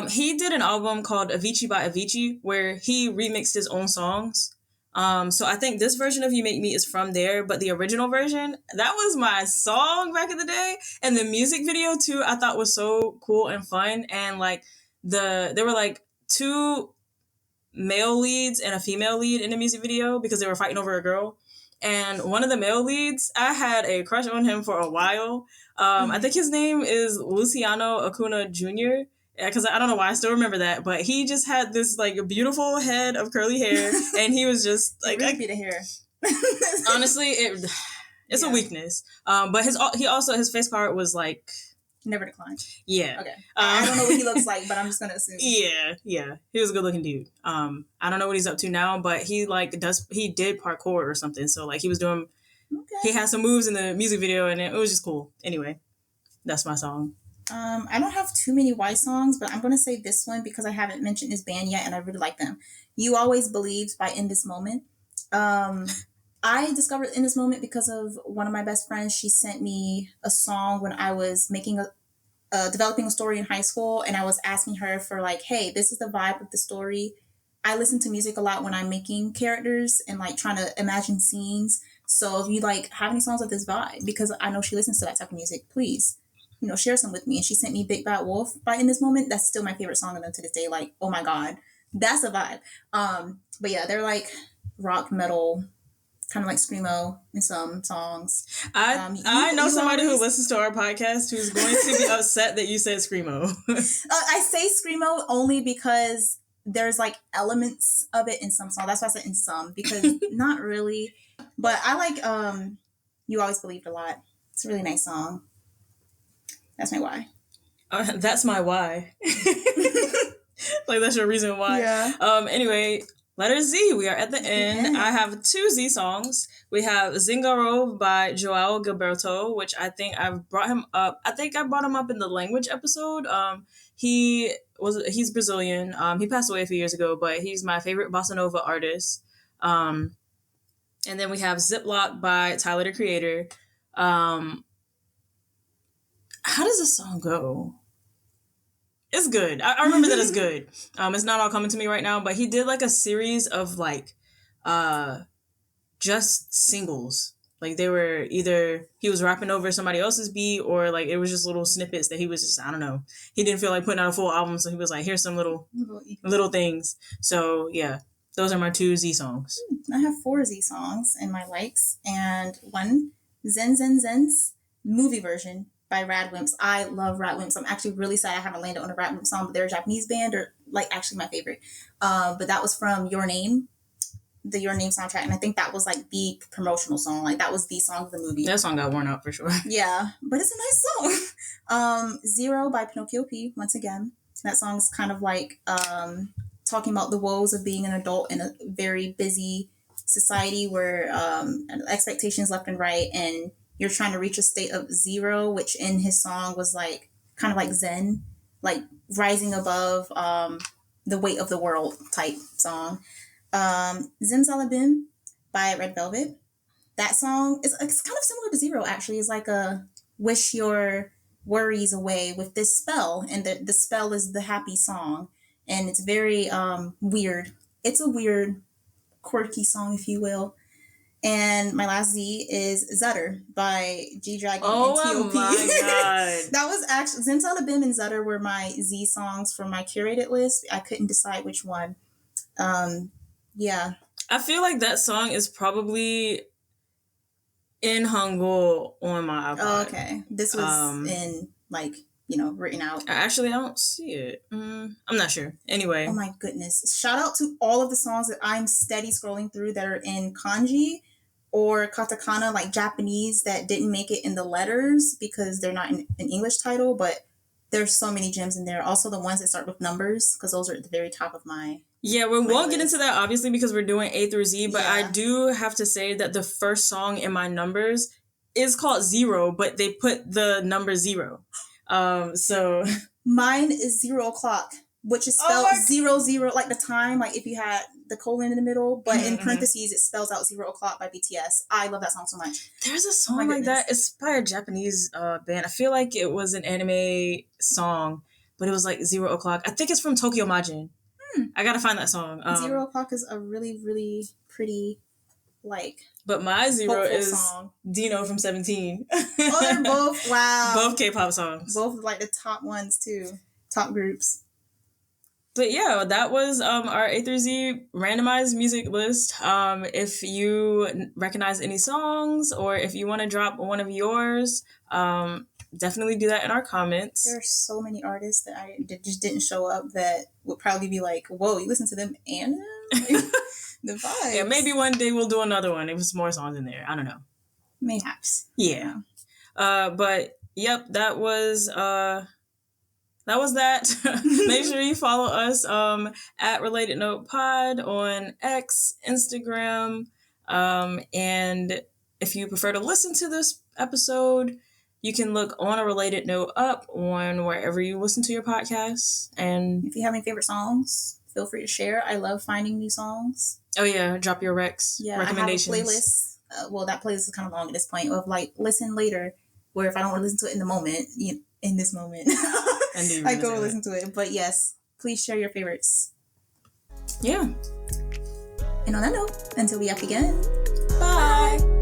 He did an album called Avicii by Avicii where he remixed his own songs. So I think this version of You Make Me is from there, but the original version, that was my song back in the day. And the music video too, I thought was so cool and fun. And like there were like 2 male leads and a female lead in the music video because they were fighting over a girl. And one of the male leads, I had a crush on him for a while. I think his name is Luciano Acuna Jr., because I don't know why I still remember that, but he just had this like beautiful head of curly hair, and he was just like really the hair. Honestly, it's a weakness. But his face part was like never declined. Yeah. Okay. I don't know what he looks like, but I'm just gonna assume. Yeah. He was a good looking dude. I don't know what he's up to now, but he did parkour or something. So like he was doing. Okay. He had some moves in the music video, and it was just cool. Anyway, that's my song. I don't have too many Y songs, but I'm going to say this one because I haven't mentioned this band yet, and I really like them. You Always Believed by In This Moment. I discovered In This Moment because of one of my best friends. She sent me a song when I was making developing a story in high school, and I was asking her for like, hey, this is the vibe of the story. I listen to music a lot when I'm making characters and like trying to imagine scenes. So if you like have any songs with this vibe, because I know she listens to that type of music, please. Share some with me. And she sent me Big Bad Wolf by In This Moment. That's still my favorite song of them to this day. Like, oh my God, that's a vibe. But yeah, they're like rock metal, kind of like screamo in some songs. I know somebody who listens to our podcast who's going to be upset that you said screamo. I say screamo only because there's like elements of it in some songs. That's why I said in some, because not really. But I like You Always Believed a lot. It's a really nice song. That's my why. That's my why. Like that's your reason why. Yeah. Anyway, letter Z. We are at the end. I have 2 Z songs. We have Zingaro by Joao Gilberto, which I think I've brought him up. I think I brought him up in the language episode. He's Brazilian. He passed away a few years ago, but he's my favorite bossa nova artist. And then we have Ziploc by Tyler the Creator. How does this song go? It's good. I remember that it's good. It's not all coming to me right now, but he did like a series of like just singles. Like they were either he was rapping over somebody else's beat, or like it was just little snippets that he was just, I don't know. He didn't feel like putting out a full album, so he was like, here's some little things. So yeah, those are my 2 Z songs. I have 4 Z songs in my likes, and one Zen Zen Zen's movie version by Radwimps. I love Radwimps. I'm actually really sad I haven't landed on a Radwimps song, but they're a Japanese band, or like actually my favorite. But that was from Your Name, the Your Name soundtrack, and I think that was like the promotional song. Like that was the song of the movie. That song got worn out for sure. Yeah, but it's a nice song. Zero by Pinocchio P. Once again, that song's kind of like talking about the woes of being an adult in a very busy society where expectations left and right, and you're trying to reach a state of zero, which in his song was like kind of like Zen, like rising above the weight of the world type song. Zimzalabim by Red Velvet. That song is it's kind of similar to Zero, actually. It's like a wish your worries away with this spell, and the spell is the happy song, and it's very weird. It's a weird, quirky song, if you will. And my last Z is Zutter by G Dragon and T.O.P. Oh my god. That was actually Zimzalabim and Zutter were my Z songs from my curated list. I couldn't decide which one. Yeah. I feel like that song is probably in Hangul on my iPod. Oh, okay. This was in, like, written out. Actually, I don't see it. I'm not sure. Anyway. Oh my goodness. Shout out to all of the songs that I'm steady scrolling through that are in kanji or katakana, like Japanese, that didn't make it in the letters because they're not in an English title, but there's so many gems in there. Also the ones that start with numbers, because those are at the very top of my... Yeah, we won't get into that, obviously, because we're doing A through Z, but I do have to say that the first song in my numbers is called Zero, but they put the number 0. So... Mine is 0 o'clock, which is spelled 00, like the time, like if you had the colon in the middle, but in parentheses, it spells out 0 o'clock by BTS. I love that song so much. There's a song like that. It's by a Japanese band. I feel like it was an anime song, but it was like 0 o'clock. I think it's from Tokyo Majin. I gotta find that song. 0 o'clock is a really, really pretty, like... But my 0 is song. Dino from 17. Oh, they're both, wow. Both K-pop songs. Both like the top ones too. Top groups. But yeah, that was our A through Z randomized music list. If you recognize any songs or if you want to drop one of yours, definitely do that in our comments. There are so many artists that just didn't show up that would probably be like, whoa, you listen to them and the vibes. Yeah, maybe one day we'll do another one. There's more songs in there. I don't know. Mayhaps. Yeah. But yep, that was that. Make sure you follow us at Related Note Pod on X, Instagram. And if you prefer to listen to this episode, you can look on a Related Note up on wherever you listen to your podcasts. And if you have any favorite songs, feel free to share. I love finding new songs. Oh yeah, drop your recommendations. I have a playlist. That playlist is kind of long at this point of like listen later, where if I don't want to listen to it in the moment, in this moment, I go listen to it. But yes, please share your favorites. Yeah. And on that note, until we up again, bye.